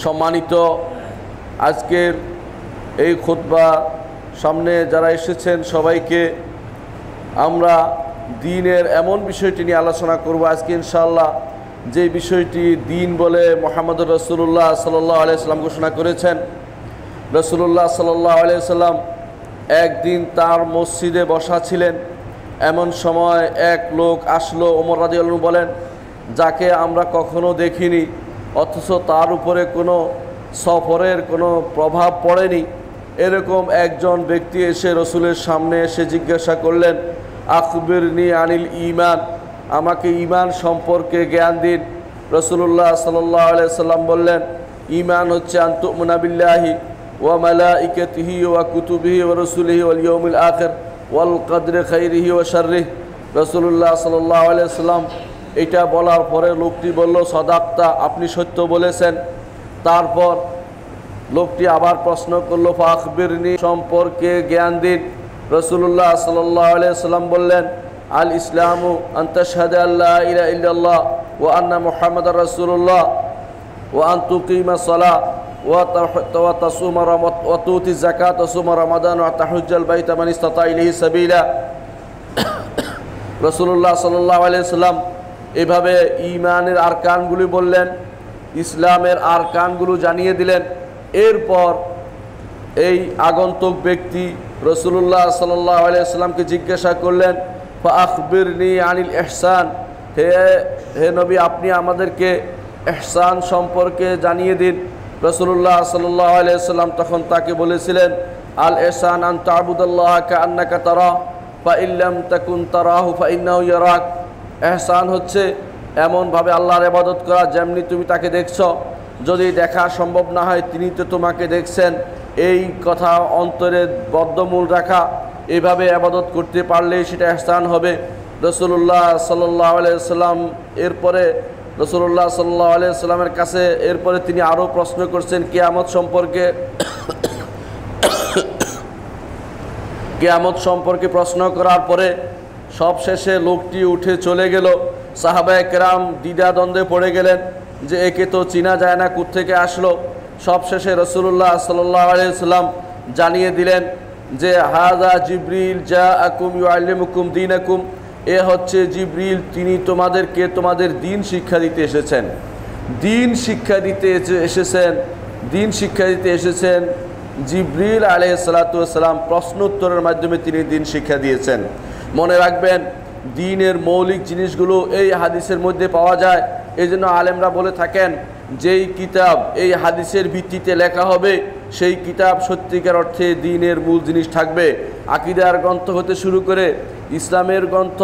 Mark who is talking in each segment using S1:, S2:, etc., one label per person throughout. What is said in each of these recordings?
S1: সম্মানিত আজকের এই খুতবা সামনে যারা এসেছেন সবাইকে আমরা দ্বীনের এমন বিষয়টি নিয়ে আলোচনা করব আজকে ইনশাআল্লাহ, যে বিষয়টি দ্বীন বলে মুহাম্মদুর রাসূলুল্লাহ সাল্লাল্লাহু আলাইহি সাল্লাম ঘোষণা করেছেন। রাসূলুল্লাহ সাল্লাল্লাহু আলাইহি সাল্লাম একদিন তার মসজিদে বসা ছিলেন, এমন সময় এক লোক আসলো। ওমর রাদিয়াল্লাহু আনহু বলেন, যাকে আমরা কখনো দেখিনি অথচ তার উপরে কোনো সফরের কোনো প্রভাব পড়েনি, এরকম একজন ব্যক্তি এসে রসুলের সামনে এসে জিজ্ঞাসা করলেন, আখবিরনি আনিল ঈমান, আমাকে ঈমান সম্পর্কে জ্ঞান দিন। রাসূলুল্লাহ সাল্লাল্লাহু আলাইহি সাল্লাম বললেন, ঈমান হচ্ছে আন তু'মিনা বিল্লাহি ওয়া মালাইকাতিহি ওয়া কুতুবিহি ওয়া রাসূলিহি ওয়াল ইয়াউমিল আখির ওয়াল কদরি খাইরিহি ওয়া শাররিহি। রাসূলুল্লাহ সাল্লাল্লাহু আলাইহি সাল্লাম এটা বলার পরে লোকটি বলল, সাদাক্তা, আপনি সত্য বলেছেন। তারপর লোকটি আবার প্রশ্ন করলো, ফাখবিরনি, সম্পর্কে জ্ঞান দিন। রাসূলুল্লাহ সাল্লাল্লাহু আলাইহি সাল্লাম বললেন, আল ইসলামু আন তাশহাদু আল্লা ইলাহা ইল্লাল্লাহ ওয়া আন্না মুহাম্মাদার রাসূলুল্লাহ ওয়া আন তুকিমাস সালাহ ওয়া তাসুমা ওয়া তুতি যাকাত ওয়া সুমা রমাদান ওয়া তাহুজ্জাল বাইতা মান ইসতাতা ইলাইহি সাবিলা। রাসূলুল্লাহ সাল্লাল্লাহু আলাইহি সাল্লাম এভাবে ঈমানের আরকানগুলি বললেন, ইসলামের আরকানগুলো জানিয়ে দিলেন। এরপর এই আগন্তুক ব্যক্তি রাসূলুল্লাহ সাল্লাল্লাহু আলাইহি সাল্লামকে জিজ্ঞাসা করলেন, ফাআখবিরনি আনিল ইহসান, হে নবী, আপনি আমাদেরকে ইহসান সম্পর্কে জানিয়ে দিন। রাসূলুল্লাহ সাল্লাল্লাহু আলাইহি সাল্লাম তখন তাকে বলেছিলেন, আল ইহসান আন তা'বুদাল্লাহা কাআন্নাকা তারাহু ফা ইল্লাম তাকুন তারাহু ফা ইন্নাহু ইয়ারাক। ইহসান হচ্ছে এমনভাবে আল্লাহর ইবাদত করা যেমনি তুমি তাকে দেখছো, যদি দেখা সম্ভব না হয় তিনি তো তোমাকে দেখছেন। এই কথা অন্তরে বদ্ধমূল রাখা, এভাবে ইবাদত করতে পারলেই সেটা ইহসান হবে। রাসূলুল্লাহ সাল্লাল্লাহু আলাইহি সাল্লাম এরপরে রাসূলুল্লাহ সাল্লাল্লাহু আলাইহি সাল্লামের কাছে এরপরে তিনি আরও প্রশ্ন করছেন কিয়ামত সম্পর্কে। কিয়ামত সম্পর্কে প্রশ্ন করার পরে সবশেষে লোকটি উঠে চলে গেল। সাহাবায়ে কেরাম দ্বিধাদ্বন্দ্বে পড়ে গেলেন যে একে তো চিনা যায় না, কোত্থেকে আসলো। সবশেষে রাসূলুল্লাহ সাল্লাল্লাহু আলাইহি সাল্লাম জানিয়ে দিলেন যে হাযা জিবরিল জাআকুম ইউআল্লিমুকুম দীনাকুম, এ হচ্ছে জিবরিল, তিনি তোমাদেরকে তোমাদের দ্বীন শিক্ষা দিতে এসেছেন। দ্বীন শিক্ষা দিতে এসেছেন, দ্বীন শিক্ষা দিতে এসেছেন। জিবরিল আলাইহিস সালাতু ওয়াস সালাম প্রশ্ন উত্তরের মাধ্যমে তিনি দ্বীন শিক্ষা দিয়েছেন। মনে রাখবেন, দ্বীনের মৌলিক জিনিসগুলো এই হাদিসের মধ্যে পাওয়া যায়। এই জন্য আলেমরা বলে থাকেন, যেই কিতাব এই হাদিসের ভিত্তিতে লেখা হবে সেই কিতাব সত্যিকার অর্থে দ্বীনের মূল জিনিস থাকবে। আকিদার গ্রন্থ হতে শুরু করে ইসলামের গ্রন্থ,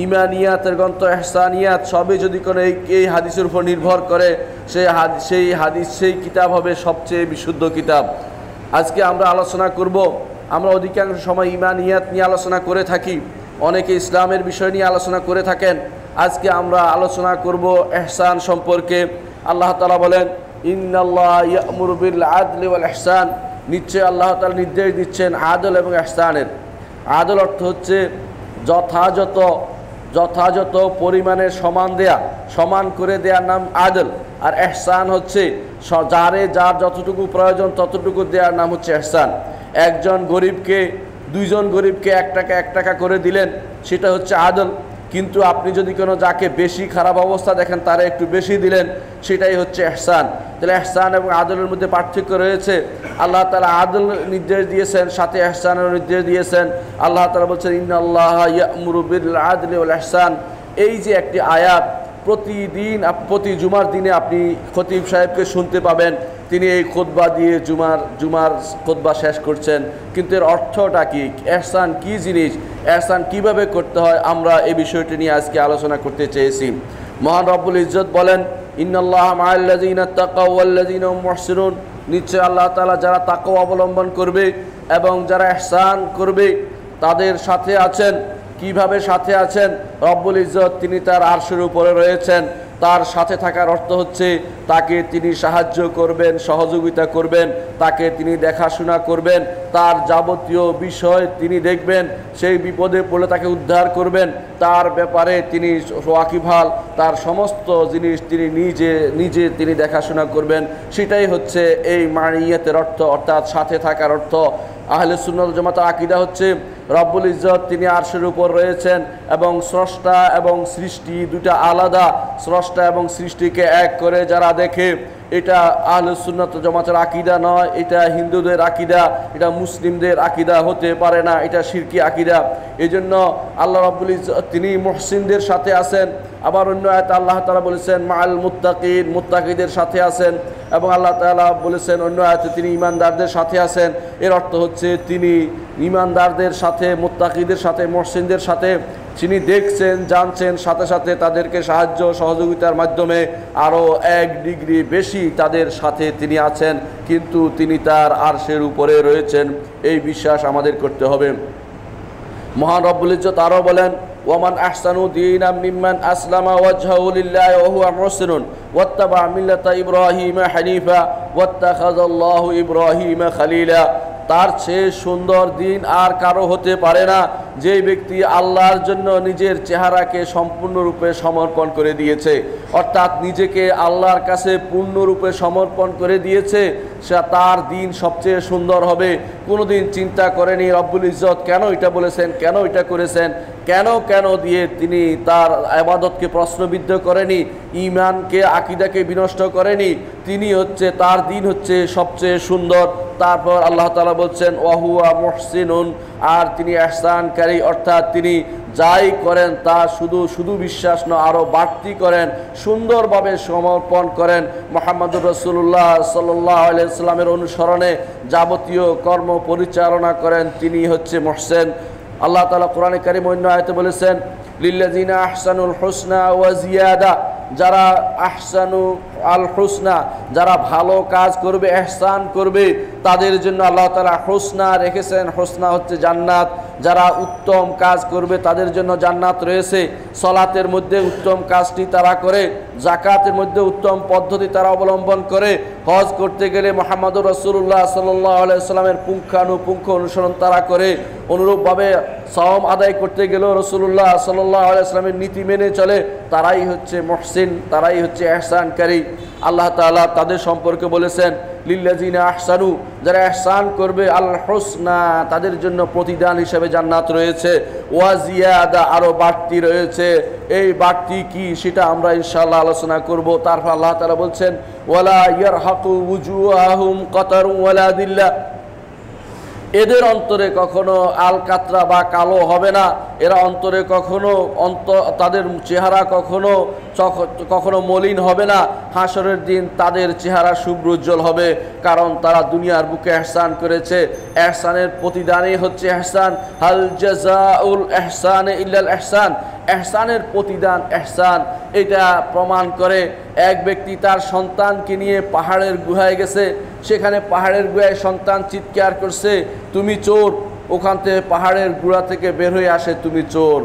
S1: ইমানিয়াতের গ্রন্থ, ইহসানিয়াত, সবই যদি কোনো এই হাদিসের উপর নির্ভর করে সেই কিতাব হবে সবচেয়ে বিশুদ্ধ কিতাব। আজকে আমরা আলোচনা করব, আমরা অধিকাংশ সময় ইমানিয়াত নিয়ে আলোচনা করে থাকি, অনেকে ইসলামের বিষয় নিয়ে আলোচনা করে থাকেন। আজকে আমরা আলোচনা করব ইহসান সম্পর্কে। আল্লাহ তাআলা বলেন, ইন্নাল্লাহা ইয়া'মুরু বিল আদলি ওয়াল ইহসান, নিশ্চয় আল্লাহ তাআলা নির্দেশ দিচ্ছেন আদল এবং ইহসানের। আদল অর্থ হচ্ছে যথাযথ পরিমাণে সমান দেয়া, সমান করে দেওয়ার নাম আদল। আর ইহসান হচ্ছে যার যতটুকু প্রয়োজন ততটুকু দেওয়ার নাম হচ্ছে ইহসান। একজন গরিবকে, দুইজন গরিবকে 1 টাকা 1 টাকা করে দিলেন, সেটা হচ্ছে আদল। কিন্তু আপনি যদি কোনো যাকে বেশি খারাপ অবস্থা দেখেন তারা একটু বেশি দিলেন, সেটাই হচ্ছে ইহসান। তাহলে ইহসান এবং আদলের মধ্যে পার্থক্য রয়েছে। আল্লাহ তাআলা আদল নির্দেশ দিয়েছেন, সাথে ইহসানের নির্দেশ দিয়েছেন। আল্লাহ তাআলা বলছেন, ইন্নাল্লাহা ইয়া'মুরু বিল আদলি ওয়াল ইহসান। এই যে একটি আয়াত প্রতিদিন প্রতি জুমার দিনে আপনি খতিব সাহেবকে শুনতে পাবেন, তিনি এই খুতবা দিয়ে জুমার খুতবা শেষ করছেন। কিন্তু এর অর্থটা কি? ইহসান কি জিনিস, ইহসান কিভাবে করতে হয়, আমরা এই বিষয়টি নিয়ে আজকে আলোচনা করতে চেয়েছি। মহান রব্বুল ইজ্জত বলেন, ইন্নাল্লাহা মা'আল্লাযীনা তাকাও ওয়াল্লাযীনা হুম মুহসিনুন, নিশ্চয় আল্লাহ তাআলা যারা তাকওয়া অবলম্বন করবে এবং যারা ইহসান করবে তাদের সাথে আছেন। কিভাবে সাথে আছেন? রব্বুল ইজ্জত তিনি তার আরশের উপরে রয়েছেন। তার সাথে থাকার অর্থ হচ্ছে তাকে তিনি সাহায্য করবেন, সহযোগিতা করবেন, তাকে তিনি দেখাশোনা করবেন, তার যাবতীয় বিষয় তিনি দেখবেন, সেই বিপদে পড়লে তাকে উদ্ধার করবেন, তার ব্যাপারে তিনি ওয়াকিবহাল, তার সমস্ত জিনিস তিনি নিজে তিনি দেখাশোনা করবেন। সেটাই হচ্ছে এই মানিয়াতের অর্থ, অর্থাৎ সাথে থাকার অর্থ। আহলে সুন্নাত জামাতের আকীদা হচ্ছে রব্বুল ইজ্জত তিনি আরশের উপর রয়েছেন এবং স্রষ্টা এবং সৃষ্টি দুটা আলাদা। স্রষ্টা এবং সৃষ্টিকে এক করে যারা দেখে, এটা আহলে সুন্নাত জামাতের আকীদা নয়, এটা হিন্দুদের আকীদা, এটা মুসলিমদের আকীদা হতে পারে না, এটা শিরকি আকীদা। এই জন্য আল্লাহ রাব্বুল ইজ্জত তিনি মুহসিনদের সাথে আছেন। আবার অন্য আয়াতে আল্লাহ তাআলা বলেছেন মাআল মুত্তাকিন, মুত্তাকিদের সাথে আছেন। এবং আল্লাহ তাআলা বলেছেন অন্য আয়াতে তিনি ঈমানদারদের সাথে আছেন। এর অর্থ হচ্ছে তিনি ঈমানদারদের সাথে, মুত্তাকিদের সাথে, মুহসিনদের সাথে তিনি দেখছেন, জানছেন, সাথে সাথে তাদেরকে সাহায্য সহযোগিতার মাধ্যমে আরও 1 ডিগ্রি বেশি তাদের সাথে তিনি আছেন, কিন্তু তিনি তার আরশের উপরে রয়েছেন। এই বিশ্বাস আমাদের করতে হবে। মহান রব্বুল ইজ্জত আরও বলেন ওয়ামান আহসানু দীনাম মিম্মান আসলামা ওয়াজহাহু লিল্লাহি ওয়া হুয়া মুহসিনুন ওয়াত্তাবা মিল্লাতা ইব্রাহিমা হানিফা ওয়াত্তাখাযাল্লাহু ইব্রাহিমা খলিলা। তার চেয়ে সুন্দর দিন আর কারো হতে পারে না, যে ব্যক্তি আল্লাহর জন্য নিজের চেহারাকে সম্পূর্ণরূপে সমর্পণ করে দিয়েছে, অর্থাৎ নিজেকে আল্লাহর কাছে পূর্ণরূপে সমর্পণ করে দিয়েছে, সে তার দিন সবচেয়ে সুন্দর হবে। কোনোদিন চিন্তা করেনি রব্বুল ইজ্জত কেন এটা বলেছেন, কেন এটা করেছেন, কেন দিয়ে তিনি তার ইবাদতকে প্রশ্নবিদ্ধ করেনি, ঈমানকে, আকীদাকে বিনষ্ট করেনি। তিনি হচ্ছে, তার দিন হচ্ছে সবচেয়ে সুন্দর। তারপর আল্লাহ তাআলা বলছেন ওয়াহুয়া মুহসিনুন, আর তিনি ইহসানকারী, অর্থাৎ তিনি যাই করেন তা শুধু বিশ্বাস নয়, আরও বাড়তি করেন, সুন্দরভাবে সমর্পণ করেন, মুহাম্মদুর রাসূলুল্লাহ সাল্লাল্লাহু আলাইহি ওয়াসাল্লামের অনুসরণে যাবতীয় কর্ম পরিচালনা করেন, তিনি হচ্ছে মুহসিন। আল্লাহ তাআলা কোরআনে কারীম অন্য আয়াতে বলেছেন লিল্লাযিনা আহসানুল হুসনা ওয়া জিয়াদা, যারা আহসানু আল হুসনা, যারা ভালো কাজ করবে, ইহসান করবে, তাদের জন্য আল্লাহ তাআলা হুসনা রেখেছেন। হুসনা হচ্ছে জান্নাত। যারা উত্তম কাজ করবে তাদের জন্য জান্নাত রয়েছে। সালাতের মধ্যে উত্তম কাজটি তারা করে, যাকাতের মধ্যে উত্তম পদ্ধতি তারা অবলম্বন করে, হজ করতে গেলে মুহাম্মদুর রাসূলুল্লাহ সাল্লাল্লাহু আলাইহি ওয়াসাল্লামের পুঙ্খানুপুঙ্খ অনুসরণ তারা করে, অনুরূপভাবে সাওম আদায় করতে গেলেও রাসূলুল্লাহ সাল্লাল্লাহু আলাইহি ওয়াসাল্লামের নীতি মেনে চলে, তারাই হচ্ছে মুহসিন, তারাই হচ্ছে ইহসানকারী। আল্লাহ তাআলা তাদের সম্পর্কে বলেছেন লিল্লাযিনা আহসানু, যারা ইহসান করবে, আল হুসনা, তাদের জন্য প্রতিদান হিসেবে জান্নাত রয়েছে, ওয়া জিয়াদা, আরও বাড়তি রয়েছে। এই বাড়তি কি সেটা আমরা ইনশাআল্লাহ আলোচনা করব। তারপর আল্লাহ তাআলা বলছেন ওয়ালা ইয়ারহাকু উজুহাহুম কাতারু ওয়ালা দিল্লা, এদের অন্তরে কখনো আলকাতরা বা কালো হবে না, এরা অন্তরে কখনো তাদের চেহারা কখনো মলিন হবে না। হাসরের দিন তাদের চেহারা শুভ্রোজ্জ্বল হবে, কারণ তারা দুনিয়ার বুকে ইহসান করেছে। ইহসানের প্রতিদানই হচ্ছে ইহসান। হাল জাযাউল ইহসানে ইল্লাল ইহসান, ইহসানের প্রতিদান ইহসান। এটা প্রমাণ করে এক ব্যক্তি তার সন্তানকে নিয়ে পাহাড়ের গুহায় গেছে, সেখানে পাহাড়ের গুহায় সন্তান চিৎকার করছে তুমি চোর, ওখান থেকে পাহাড়ের গুহা থেকে বের হয়ে আসে তুমি চোর।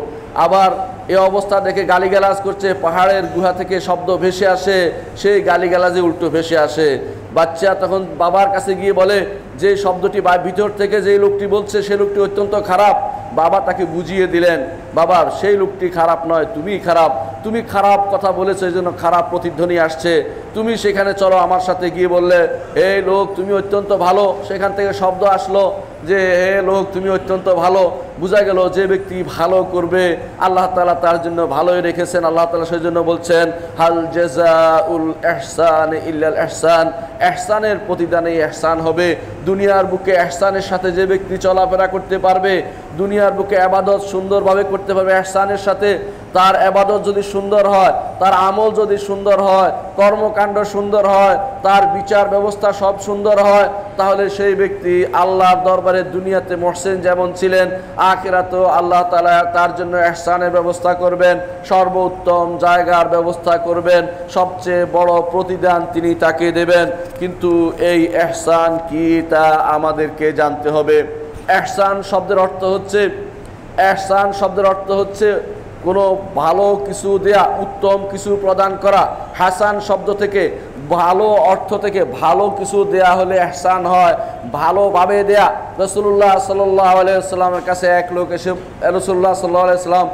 S1: আবার এ অবস্থা দেখে গালিগালাজ করছে, পাহাড়ের গুহা থেকে শব্দ ভেসে আসে, সেই গালিগালাজে উল্টো ভেসে আসে। বাচ্চা তখন বাবার কাছে গিয়ে বলে যে শব্দটি ভিতর থেকে যে লোকটি বলছে সে লোকটি অত্যন্ত খারাপ। বাবা তাকে বুঝিয়ে দিলেন বাবার সেই লোকটি খারাপ নয়, তুমিই খারাপ, তুমি খারাপ কথা বলেছো, এই জন্য খারাপ প্রতিধ্বনি আসছে, তুমি সেখানে চলো আমার সাথে। গিয়ে বললে এই লোক তুমি অত্যন্ত ভালো, সেখান থেকে শব্দ আসলো যে হে লোক তুমি অত্যন্ত ভালো। বোঝা গেল যে ব্যক্তি ভালো করবে আল্লাহ তাআলা তার জন্য ভালোই রেখেছেন। আল্লাহ তাআলা সেই জন্য বলছেন হাল জাযাউল ইহসান ইল্লাল ইহসান, ইহসানের প্রতিদানে ইহসান হবে। দুনিয়ার বুকে ইহসানের সাথে যে ব্যক্তি চলাফেরা করতে পারবে, দুনিয়ার বুকে ইবাদত সুন্দরভাবে করতে পারবে ইহসানের সাথে, তার ইবাদত যদি সুন্দর হয়, তার আমল যদি সুন্দর হয়, কর্মকাণ্ড সুন্দর হয়, তার বিচার ব্যবস্থা সব সুন্দর হয়, তাহলে সেই ব্যক্তি আল্লাহর দরবারে দুনিয়াতে মুহসিন যেমন ছিলেন, আখিরাতেও আল্লাহ তাআলা তার জন্য ইহসানের ব্যবস্থা করবেন, সর্বোত্তম জায়গার ব্যবস্থা করবেন, সবচেয়ে বড় প্রতিদান তিনি তাকে দেবেন। কিন্তু এই ইহসান কি তা আমাদেরকে জানতে হবে। ইহসান শব্দের অর্থ হচ্ছে ইহসান শব্দের অর্থ হচ্ছে কোনো ভালো কিছু দেয়া, উত্তম কিছু প্রদান করা। হাসান শব্দ থেকে, ভালো অর্থ থেকে ভালো কিছু দেয়া হলে ইহসান হয়, ভালোভাবে দেয়া। রাসূলুল্লাহ সাল্লাল্লাহু আলাইহি ওয়াসাল্লামের কাছে এক লোক এসে, রাসূলুল্লাহ সাল্লাল্লাহু আলাইহি ওয়াসাল্লাম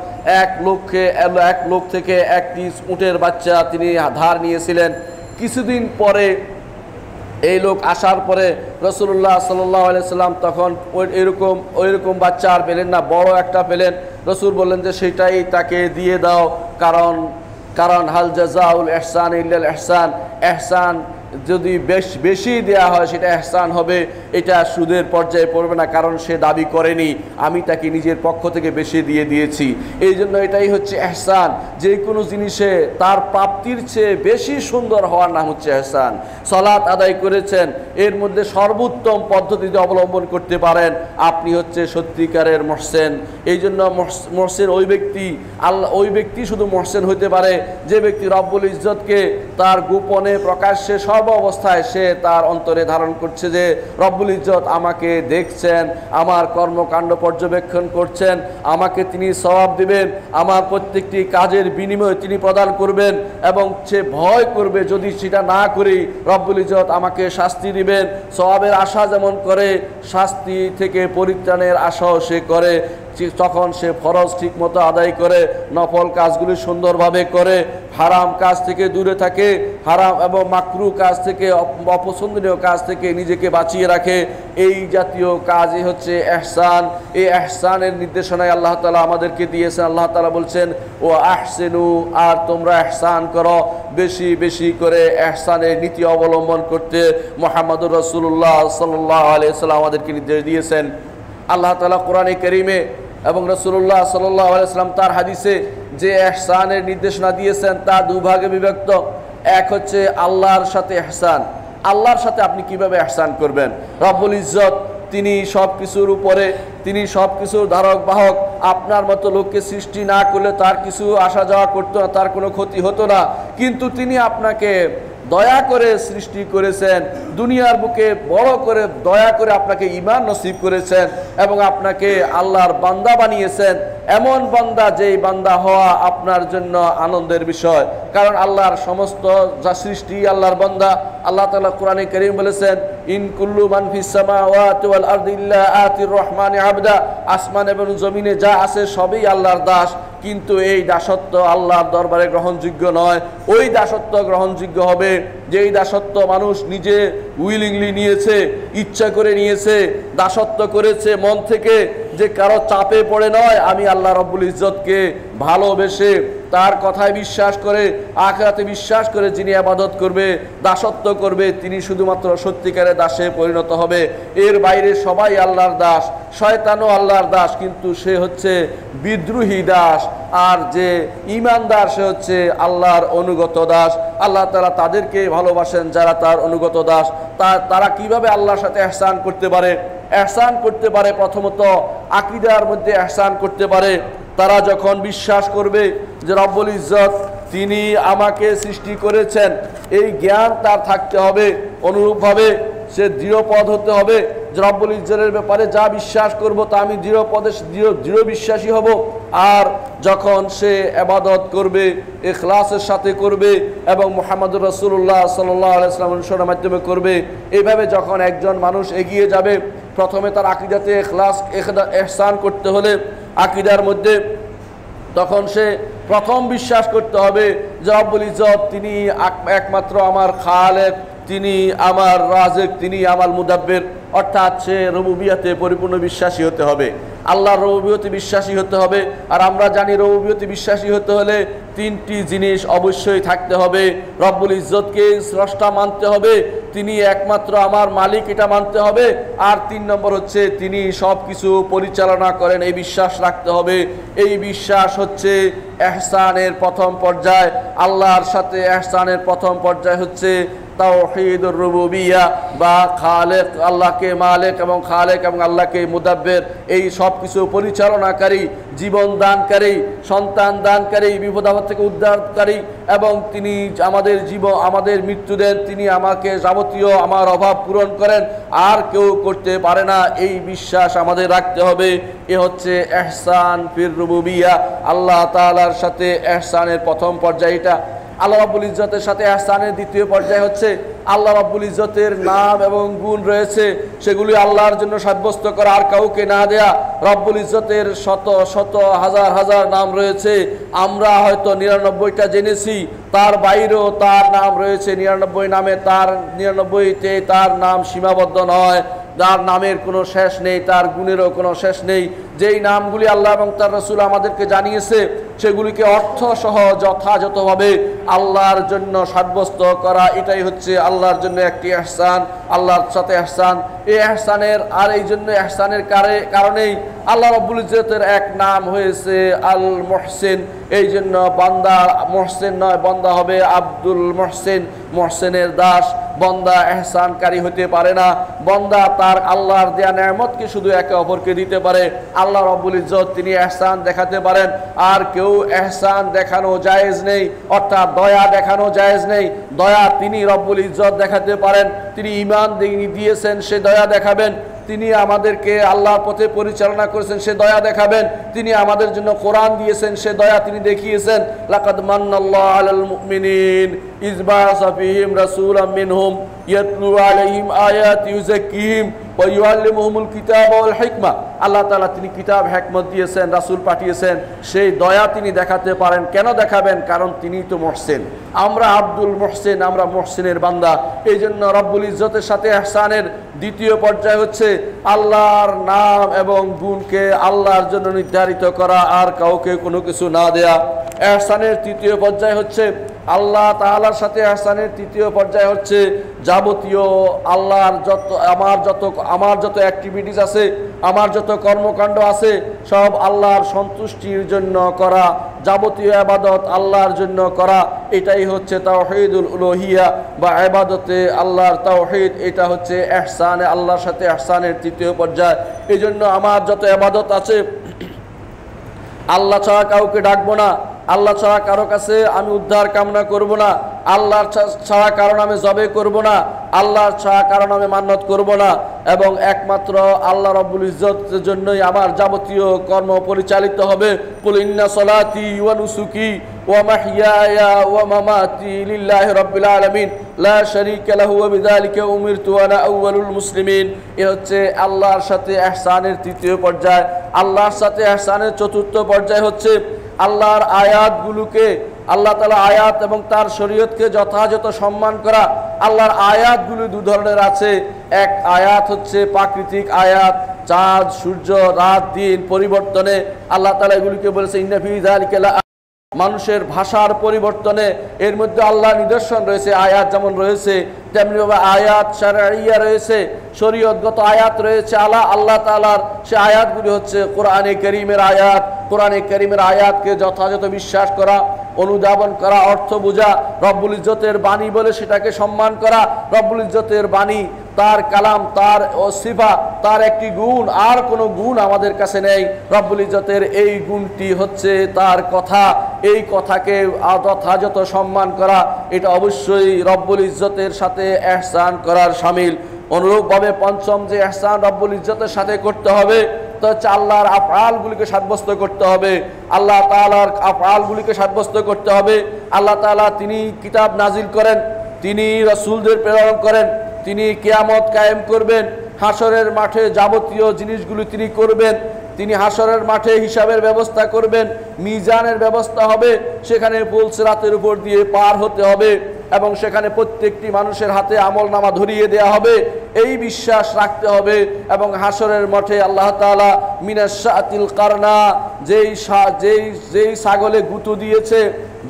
S1: এক লোক থেকে একটি উটের বাচ্চা তিনি ধার নিয়েছিলেন। কিছুদিন পরে এই লোক আসার পরে রাসূলুল্লাহ সাল্লাল্লাহু আলাইহি ওয়াসাল্লাম তখন ওইরকম বাচ্চা আর পেলেন না, বড় একটা পেলেন। রাসূল বললেন যে সেটাই তাকে দিয়ে দাও, কারণ হাল জাযাউল ইহসান ইল্লাল ইহসান, ইহসান যদি বেশি দেয়া হয় সেটা ইহসান হবে, এটা সুদের পর্যায়ে পড়বে না, কারণ সে দাবি করেনি, আমি তাকে নিজের পক্ষ থেকে বেশি দিয়ে দিয়েছি। এই জন্য এটাই হচ্ছে ইহসান, যে কোনো জিনিসে তার প্রাপ্তির চেয়ে বেশি সুন্দর হওয়ার নাম হচ্ছে ইহসান। সালাত আদায় করেছেন, এর মধ্যে সর্বোত্তম পদ্ধতিতে অবলম্বন করতে পারেন, আপনি হচ্ছে সত্যিকারের মুহসিন। এই জন্য মুহসিন ওই ব্যক্তি শুধু মুহসিন হতে পারে যে ব্যক্তি রব্বুল ইজ্জতকে তার গোপনে প্রকাশ্যে সর্ব অবস্থায় সে তার অন্তরে ধারণ করছে যে রব্বুল ইজ্জত আমাকে দেখছেন, আমার কর্মকাণ্ড পর্যবেক্ষণ করছেন, আমাকে তিনি সওয়াব দিবেন, আমার প্রত্যেকটি কাজের বিনিময়ে তিনি প্রদান করবেন, এবং সে ভয় করবে যদি সেটা না করি রব্বুল ইজ্জত আমাকে শাস্তি দিবেন। সওয়াবের আশা যেমন করে, শাস্তি থেকে পরিত্রাণের আশাও সে করে। তখন সে ফরজ ঠিক মতো আদায় করে, নফল কাজগুলি সুন্দরভাবে করে, হারাম কাজ থেকে দূরে থাকে, হারাম এবং মাকরু কাজ থেকে, অপছন্দনীয় কাজ থেকে নিজেকে বাঁচিয়ে রাখে। এই জাতীয় কাজই হচ্ছে ইহসান। এই ইহসানের নির্দেশনায় আল্লাহ তাআলা আমাদেরকে দিয়েছেন। আল্লাহ তাআলা বলছেন ও আহসিনু, আর তোমরা ইহসান করো, বেশি বেশি করে ইহসানের নীতি অবলম্বন করতে মুহাম্মদুর রাসূলুল্লাহ সাল্লাল্লাহু আলাইহি ওয়াসাল্লাম আমাদেরকে নির্দেশ দিয়েছেন। আল্লাহ তাআলা কোরআনে কারীমে এবং রাসূলুল্লাহ সাল্লাল্লাহু আলাইহি ওয়াসাল্লাম তার হাদিসে যে ইহসানের নির্দেশনা দিয়েছেন তা দুভাগে বিভক্ত। এক হচ্ছে আল্লাহর সাথে ইহসান। আল্লাহর সাথে আপনি কিভাবে ইহসান করবেন? রব্বুল ইজ্জত তিনি সব কিছুর উপরে, তিনি সব কিছুর ধারক বাহক। আপনার মতো লোককে সৃষ্টি না করলে তার কিছু আসা যাওয়া করতো না, তার কোনো ক্ষতি হতো না, কিন্তু তিনি আপনাকে দয়া করে সৃষ্টি করেছেন, দুনিয়ার বুকে বড় করে দয়া করে আপনাকে ঈমান নসিব করেছেন এবং আপনাকে আল্লাহর বান্দা বানিয়েছেন। এমন বান্দা যেই বান্দা হওয়া আপনার জন্য আনন্দের বিষয়, কারণ আল্লাহর সমস্ত যা সৃষ্টি আল্লাহর বান্দা। আল্লাহ তাআলা কোরআনে কারীম বলেছেন ইন কুল্লু মান ফিস সামাওয়াতি ওয়াল আরদি ইল্লা আতির রহমানি আবদা, আসমান এবং জমিনে যা আছে সবই আল্লাহর দাস, কিন্তু এই দাসত্ব আল্লাহর দরবারে গ্রহণযোগ্য নয়। ওই দাসত্ব গ্রহণযোগ্য হবে যেই দাসত্ব মানুষ নিজে উইলিংলি নিয়েছে, ইচ্ছা করে নিয়েছে, দাসত্ব করেছে মন থেকে, যে কারো চাপে পড়ে নয়। আমি আল্লাহ রব্বুল ইজ্জতকে ভালোবেসে তার কথায় বিশ্বাস করে, আখিরাতে বিশ্বাস করে যিনি ইবাদত করবে, দাসত্ব করবে, তিনি শুধুমাত্র সত্যিকারের দাসে পরিণত হবে। এর বাইরে সবাই আল্লাহর দাস, শয়তানও আল্লাহর দাস, কিন্তু সে হচ্ছে বিদ্রোহী দাস। আর যে ঈমানদার সে হচ্ছে আল্লাহর অনুগত দাস। আল্লাহ তাআলা তাদেরকে ভালোবাসেন যারা তার অনুগত দাস। তারা কিভাবে আল্লাহর সাথে ইহসান করতে পারে? ইহসান করতে পারে প্রথমত আকীদার মধ্যে ইহসান করতে পারে। তারা যখন বিশ্বাস করবে যে রব্বুল ইজ্জত তিনি আমাকে সৃষ্টি করেছেন, এই জ্ঞান তার থাকতে হবে। অনুরূপভাবে সে দৃঢ়পদ হতে হবে যে রব্বুল ইজ্জতের ব্যাপারে যা বিশ্বাস করব তা আমি দৃঢ় বিশ্বাসী হব। আর যখন সে ইবাদত করবে ইখলাসের সাথে করবে এবং মুহাম্মদুর রাসূলুল্লাহ সাল্লাল্লাহু আলাইহি ওয়াসাল্লাম অনুসরণের মাধ্যমে করবে, এইভাবে যখন একজন মানুষ এগিয়ে যাবে, প্রথমে তার আকীদাতে ইহসান করতে হলে আকীদার মধ্যে, তখন সে প্রথম বিশ্বাস করতে হবে যে রব্বুল ইজ্জত তিনি একমাত্র আমার খালেক, তিনি আমার রাজিক, তিনি আমার মুদাব্বির। অর্থাৎ সে রুবুবিয়তে পরিপূর্ণ বিশ্বাসী হতে হবে, আল্লাহর রুবুবিয়তে বিশ্বাসী হতে হবে। আর আমরা জানি রুবুবিয়তে বিশ্বাসী হতে হলে তিনটি জিনিস অবশ্যই থাকতে হবে। রব্বুল ইজ্জতকে স্রষ্টা মানতে হবে, তিনি একমাত্র আমার মালিক এটা মানতে হবে। আর 3 নম্বর হচ্ছে তিনি সব কিছু পরিচালনা করেন, এই বিশ্বাস রাখতে হবে। এই বিশ্বাস হচ্ছে ইহসানের প্রথম পর্যায়, আল্লাহর সাথে ইহসানের প্রথম পর্যায় হচ্ছে তাওহীদুর রুবুবিয়্যাহ বা খালেক, আল্লাহকে মালিক এবং খালেক এবং আল্লাহকে মুদাব্বির, এই সব কিছু পরিচালনাকারী, জীবন দানকারী, সন্তান দানকারী, বিপদ আপদ থেকে উদ্ধারকারী, এবং তিনি আমাদের মৃত্যু দেন, তিনি আমাকে যাবতীয় আমার অভাব পূরণ করেন, আর কেউ করতে পারে না, এই বিশ্বাস আমাদের রাখতে হবে। এ হচ্ছে ইহসান ফির রুবুবিয়্যাহ, আল্লাহ তাআলার সাথে ইহসানের প্রথম পর্যায় এটা। আল্লাহ রাব্বুল ইজ্জতের সাথে ইহসানের দ্বিতীয় পর্যায় হচ্ছে আল্লাহ রাব্বুল ইজ্জতের নাম এবং গুণ রয়েছে, সেগুলি আল্লাহর জন্য সাব্যস্ত করা, আর কাউকে না দেয়া। রাব্বুল ইজ্জতের শত শত হাজার হাজার নাম রয়েছে, আমরা হয়তো 99টা জেনেছি, তার বাইরেও তার নাম রয়েছে 99 নামে, তার 99তে তার নাম সীমাবদ্ধ নয়, যার নামের কোনো শেষ নেই, তার গুণেরও কোনো শেষ নেই। যেই নামগুলি আল্লাহ এবং তার রাসূল আমাদেরকে জানিয়েছে, সেগুলিকে অর্থসহ যথাযথভাবে আল্লাহর জন্য সাব্যস্ত করা, এটাই হচ্ছে আল্লাহর জন্য একটি ইহসান, আল্লাহর সাথে ইহসান। এই ইহসানের আর এই জন্য ইহসানের কারণেই আল্লাহ রাব্বুল ইজ্জতের এক নাম হয়েছে আল মুহসিন। এই জন্য বান্দা মুহসিন নয়, বান্দা হবে আব্দুল মুহসিন, মুহসিনের দাস। বান্দা ইহসানকারী হতে পারে না, বান্দা তার আল্লাহর দেয়া নেয়ামতকে শুধু একে অপরকে দিতে পারে। আল্লাহ রাব্বুল ইজ্জত তিনি ইহসান দেখাতে পারেন, আর কেউ ইহসান দেখানো জায়েজ নেই, অর্থাৎ দয়া দেখানো জায়েজ নেই। দয়া তিনি রাব্বুল ইজ্জত দেখাতে পারেন, তিনি ঈমান দিয়েছেন, সে দয়া দেখাবেন। তিনি আমাদেরকে আল্লাহর পথে পরিচালনা করেছেন, সে দয়া দেখাবেন। তিনি আমাদের জন্য কোরআন দিয়েছেন, সে দয়া তিনি দেখিয়েছেন। লাকাদ মান্নাল্লাহু আলাল মুমিনিন ইয বা'আসা ফীহিম রাসূলাম মিনহুম ইয়াতলু আলাইহিম আয়াতি ইউযাক্কিহিম ওয়া ইউআল্লিমুহুমুল কিতাবা ওয়াল হিকমা। আল্লাহ তাআলা তিনি কিতাব হিকমত দিয়েছেন, রাসূল পাঠিয়েছেন, সেই দয়া তিনি দেখাতে পারেন। কেন দেখাবেন? কারণ তিনিই তো মুহসিন। আমরা আব্দুল মুহসিন, আমরা মুহসিনের বান্দা। এই জন্য রব্বুল ইজ্জতের সাথে ইহসানের দ্বিতীয় পর্যায় হচ্ছে আল্লাহর নাম এবং গুণকে আল্লাহর জন্য নির্ধারিত করা, আর কাউকে কোনো কিছু না দেয়া। ইহসানের তৃতীয় পর্যায় হচ্ছে আল্লাহ তাআলার সাথে ইহসানের তৃতীয় পর্যায় হচ্ছে যাবতীয় আল্লাহর আমার যত অ্যাক্টিভিটিস আছে, আমার যত কর্মকাণ্ড আছে, সব আল্লাহর সন্তুষ্টির জন্য করা, যাবতীয় ইবাদত আল্লাহর জন্য করা। এটাই হচ্ছে তাওহীদুল উলুহিয়া বা ইবাদতে আল্লাহর তাওহীদ। এটা হচ্ছে ইহসানে আল্লাহর সাথে ইহসানের তৃতীয় পর্যায়। এই জন্য আমার যত ইবাদত আছে, আল্লাহ ছাড়া কাউকে ডাকবো না, আল্লাহ ছাড়া কারো কাছে আমি উদ্ধার কামনা করব না, আল্লাহর ছাড়া কারণ আমি জবে করব না, আল্লাহর ছাড়া কারণ আমি মান্নত করব না, এবং একমাত্র আল্লাহ রাব্বুল ইজ্জতের জন্যই আমার যাবতীয় কর্ম পরিচালিত হবে। কুল ইন্না সলাতি ওয়া নুসুকি ওয়া মাহইয়ায়া ওয়া মামাতি লিল্লাহি রাব্বিল আলামিন লা শারীকা লাহু ওয়া বিযালিকা উমিরতু ওয়া আনা আউয়ালুল মুসলিমিন। এ হচ্ছে আল্লাহর সাথে ইহসানের তৃতীয় পর্যায়। আল্লাহর সাথে ইহসানের চতুর্থ পর্যায় হচ্ছে আল্লাহর আয়াতগুলোকে, আল্লাহ তাআলা আয়াত এবং তার শরীয়তকে যথাযথ সম্মান করা। আল্লাহর আয়াতগুলো দু ধরনের আছে। এক আয়াত হচ্ছে প্রাকৃতিক আয়াত, চাঁদ সূর্য রাত দিন পরিবর্তনে আল্লাহ তাআলা এগুলিকে বলেছে ইন্না ফী যালিকা লা, মানুষের ভাষার পরিবর্তনে এর মধ্যে আল্লাহ নিদর্শন রয়েছে। আয়াত যেমন রয়েছে তেমনিভাবে আয়াত শারঈয়া রয়েছে, শরীয়তগত আয়াত রয়েছে আল্লাহ তাআলার। সে আয়াতগুলি হচ্ছে কোরআনে কারীমের আয়াত। কোরআনে কারীমের আয়াতকে যথাযথ বিশ্বাস করা, অনুধাবন করা, অর্থ বোঝা, রব্বুল ইজ্জতের বাণী বলে সেটাকে সম্মান করা। রব্বুল ইজ্জতের বাণী, তার কালাম, তার সিফা, তার একটি গুণ, আর কোনো গুণ আমাদের কাছে নেই। রব্বুল ইজ্জতের এই গুণটি হচ্ছে তার কথা, এই কথাকে যথাযথ সম্মান করা, এটা অবশ্যই রব্বুল ইজ্জতের সাথে ইহসান করার শামিল। অনুরূপভাবে পঞ্চম যে ইহসান রব্বুল ইজ্জতের সাথে করতে হবে তা হচ্ছে আল্লাহর আফআলগুলিকে সাব্যস্ত করতে হবে। আল্লাহ তাআলার আফআলগুলিকে সাব্যস্ত করতে হবে। আল্লাহ তাআলা তিনি কিতাব নাজিল করেন, তিনি রাসূলদের প্রেরণ করেন, তিনি কিয়ামত কায়েম করবেন, হাসরের মাঠে যাবতীয় জিনিসগুলি তিনি করবেন, তিনি হাসরের মাঠে হিসাবের ব্যবস্থা করবেন, মিজানের ব্যবস্থা হবে, সেখানে পুল সিরাতের উপর দিয়ে পার হতে হবে এবং সেখানে প্রত্যেকটি মানুষের হাতে আমলনামা ধরিয়ে দেয়া হবে, এই বিশ্বাস রাখতে হবে। এবং হাসরের মাঠে আল্লাহ তাআলা মিনাশ শাআতিল কারনা, যেই ছাগলে গুঁতো দিয়েছে,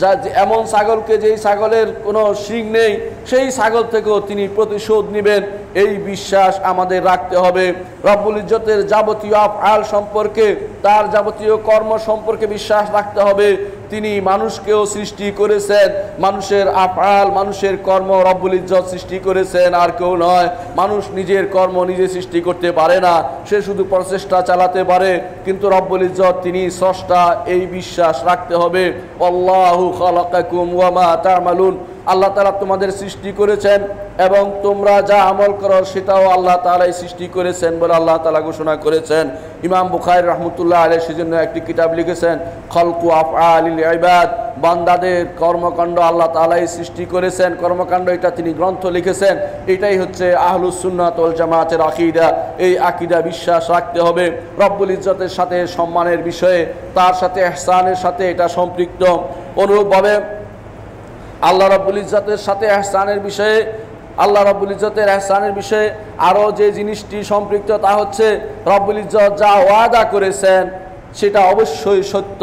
S1: যা এমন ছাগলকে যেই ছাগলের কোনো শিং নেই সেই ছাগল থেকেও তিনি প্রতিশোধ নেবেন, এই বিশ্বাস আমাদের রাখতে হবে। রব্বুল ইজ্জতের যাবতীয় আফআল সম্পর্কে, তার যাবতীয় কর্ম সম্পর্কে বিশ্বাস রাখতে হবে। তিনি মানুষকেও সৃষ্টি করেছেন, মানুষের আফআল, মানুষের কর্ম রব্বুল ইজ্জত সৃষ্টি করেছেন, আর কেউ নয়। মানুষ নিজের কর্ম নিজে সৃষ্টি করতে পারে না, সে শুধু প্রচেষ্টা চালাতে পারে, কিন্তু রব্বুল ইজ্জত তিনি স্রষ্টা, এই বিশ্বাস রাখতে হবে। আল্লাহু খালাকাকুম ওয়া মা তা'মালুন, আল্লাহ তাআলা তোমাদের সৃষ্টি করেছেন এবং তোমরা যা আমল করো সেটাও আল্লাহ তাআলাই সৃষ্টি করেছেন বলে আল্লাহ তাআলা ঘোষণা করেছেন। ইমাম বুখারী রাহমাতুল্লাহ আলাইহি সেজন্য একটি কিতাব লিখেছেন, খালকু আফআলিল ইবাদ, বান্দাদের কর্মকাণ্ড আল্লাহ তাআলাই সৃষ্টি করেছেন, কর্মকাণ্ড, এটা তিনি গ্রন্থ লিখেছেন। এটাই হচ্ছে আহলুস সুন্নাত ওয়াল জামাতের আকীদা। এই আকীদা বিশ্বাস রাখতে হবে। রব্বুল ইজ্জতের সাথে সম্মানের বিষয়ে, তার সাথে ইহসানের সাথে এটা সম্পৃক্ত। অনুরূপভাবে আল্লাহ রাব্বুল ইজ্জতের সাথে ইহসানের বিষয়ে, আল্লাহ রাব্বুল ইজ্জতের ইহসানের বিষয়ে আরও যে জিনিসটি সম্পৃক্ত তা হচ্ছে রব্বুল ইজ্জত যা ওয়াদা করেছেন সেটা অবশ্যই সত্য।